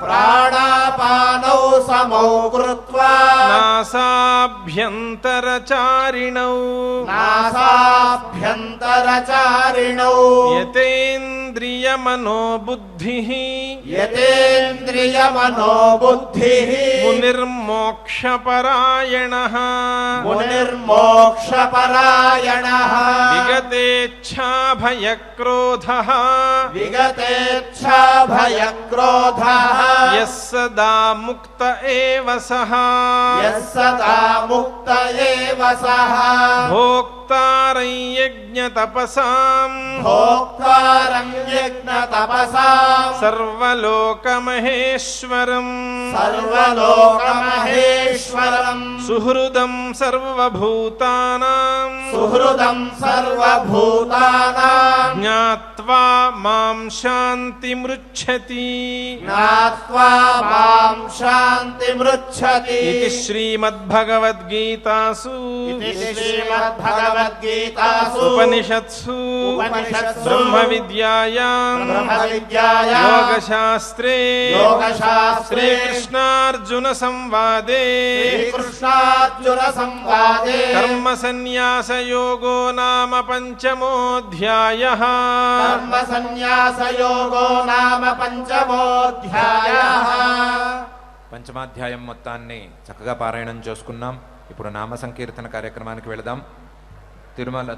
प्राणापानौ समौ कृत्वा नासाभ्यन्तरचारिणौ नासाभ्यन्तरचारिणौ यतेन्द्रियमनोबुद्धिः यतेन्द्रियमनोबुद्धिः मुनिर्मोक्षपरायणः मुनिर्मोक्षपरायणः विगतेच्छाभयक्रोधः विगतेच्छाभयक्रोधः यः सदा मुक्त एव सः यः सदा मुक्त एव सः भोक्तारं यज्ञतपसां भोक्तारं यज्ञतपसाम् सर्वलोकमहेश्वरम् सर्वलोकमहेश्वरम् सुहृदं सर्वभूतानां सुहृदं सर्वभूतानां ज्ञात्वा मां शान्तिमृच्छति ज्ञात्वा मां शान्तिमृच्छति इति श्रीमद्भगवद्गीतासु इति श्रीमद्भगवद्गीतासु उपनिषत्सु उपनिषत्सु ब्रह्मविद्यायां ब्रह्मविद्यायां योगशास्त्रे योगशास्त्रे श्रीकृष्णार्जुनसंवादे श्रीकृष्णार्जुनसंवादे कर्मसन्न्यासयोगो नाम पञ्चमोऽध्यायः कर्मसन्न्यासयोगो नाम పంచమోऽధ్యాయः పంచమాధ్యాయం మొత్తాన్ని చక్కగా పారాయణం చేసుకున్నాం. ఇప్పుడు నామ సంకీర్తన కార్యక్రమానికి వెళదాం.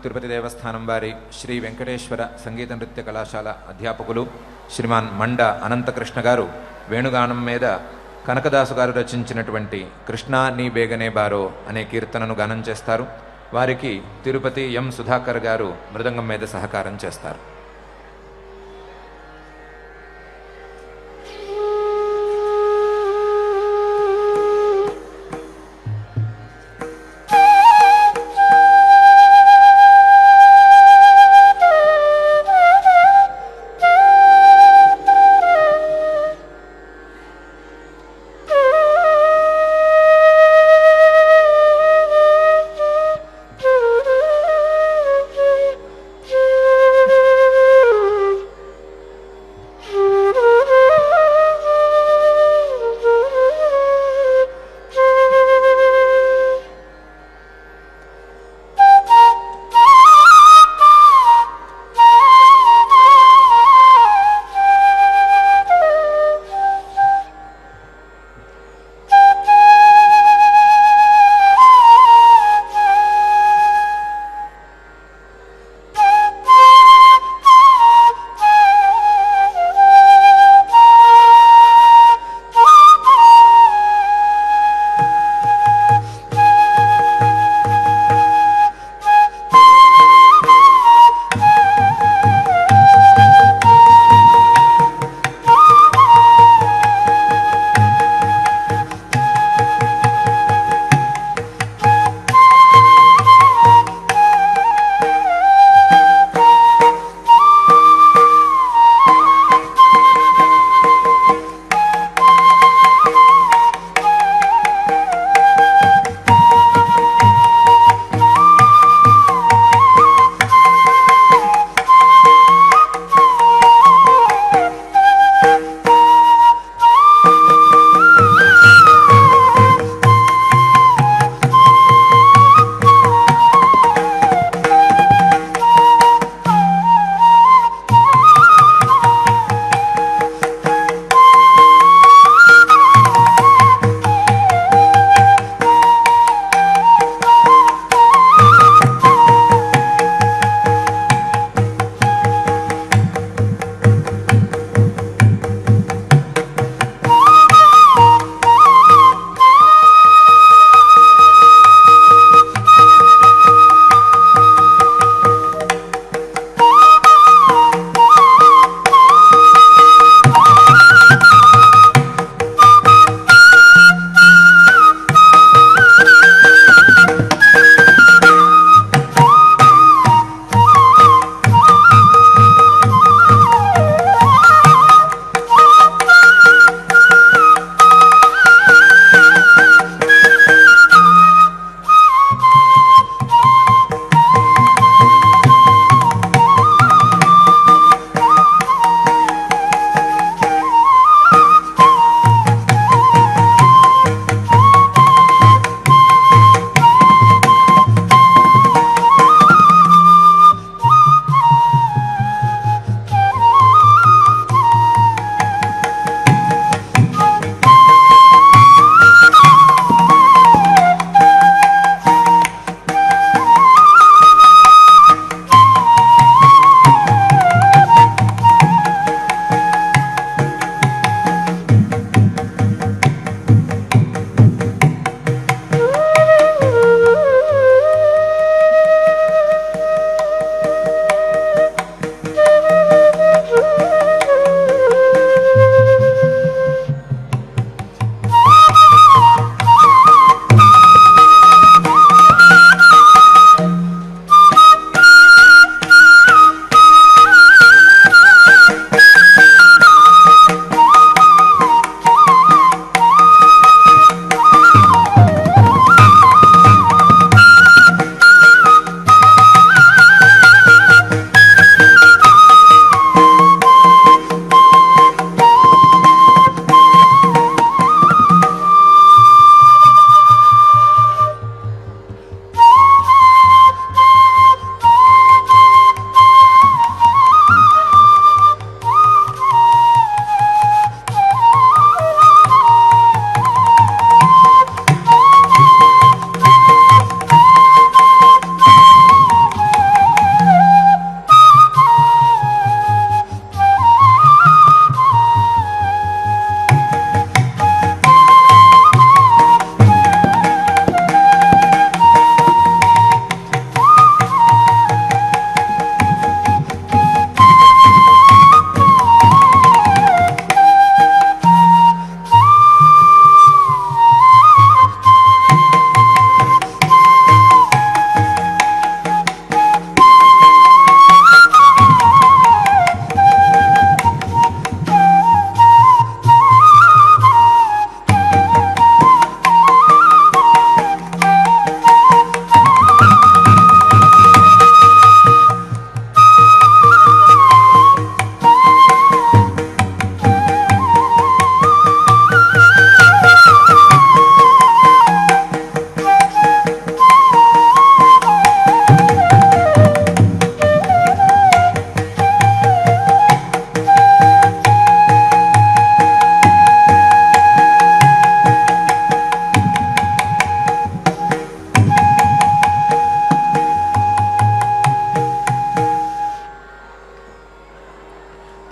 తిరుపతి దేవస్థానం వారి శ్రీ వెంకటేశ్వర సంగీత నృత్య కళాశాల అధ్యాపకులు శ్రీమాన్ మండ అనంతకృష్ణ గారు వేణుగానం మీద కనకదాసు గారు రచించినటువంటి కృష్ణా నీ బేగనే బారో అనే కీర్తనను గానం చేస్తారు. వారికి తిరుపతి ఎం సుధాకర్ గారు మృదంగం మీద సహకారం చేస్తారు.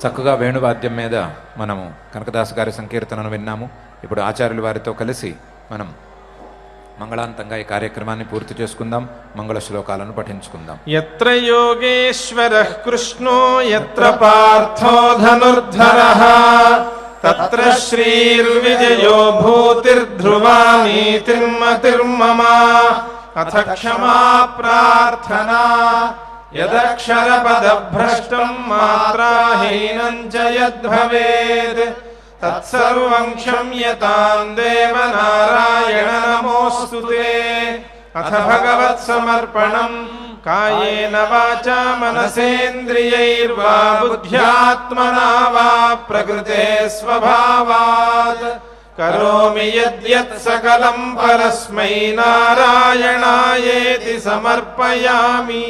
చక్కగా వేణువాద్యం మీద మనము కనకదాసు గారి సంకీర్తనను విన్నాము. ఇప్పుడు ఆచార్యుల వారితో కలిసి మనం మంగళాంతంగా ఈ కార్యక్రమాన్ని పూర్తి చేసుకుందాం. మంగళ శ్లోకాలను పఠించుకుందాం. యత్ర యోగేశ్వరః కృష్ణో యత్ర పార్థో ధనుర్ధరః తత్ర శ్రీర్విజయో భూతిర్ధ్రువా నీతిర్మతిర్మమ అథ క్షమా ప్రార్థనా యదక్షరపదభ్రష్టం మాత్రాహీనం చ యద్భవేత్ తత్సర్వం క్షమ్యతాం దేవనారాయణ నమోస్తుతే. అథ భగవత్సమర్పణం కాయేన వాచా మనసేంద్రియైర్వా బుద్ధ్యాత్మనా వా ప్రకృతే స్వభావాత్ కరోమి యద్యత్ సకలం పరస్మై నారాయణాయేతి సమర్పయామి.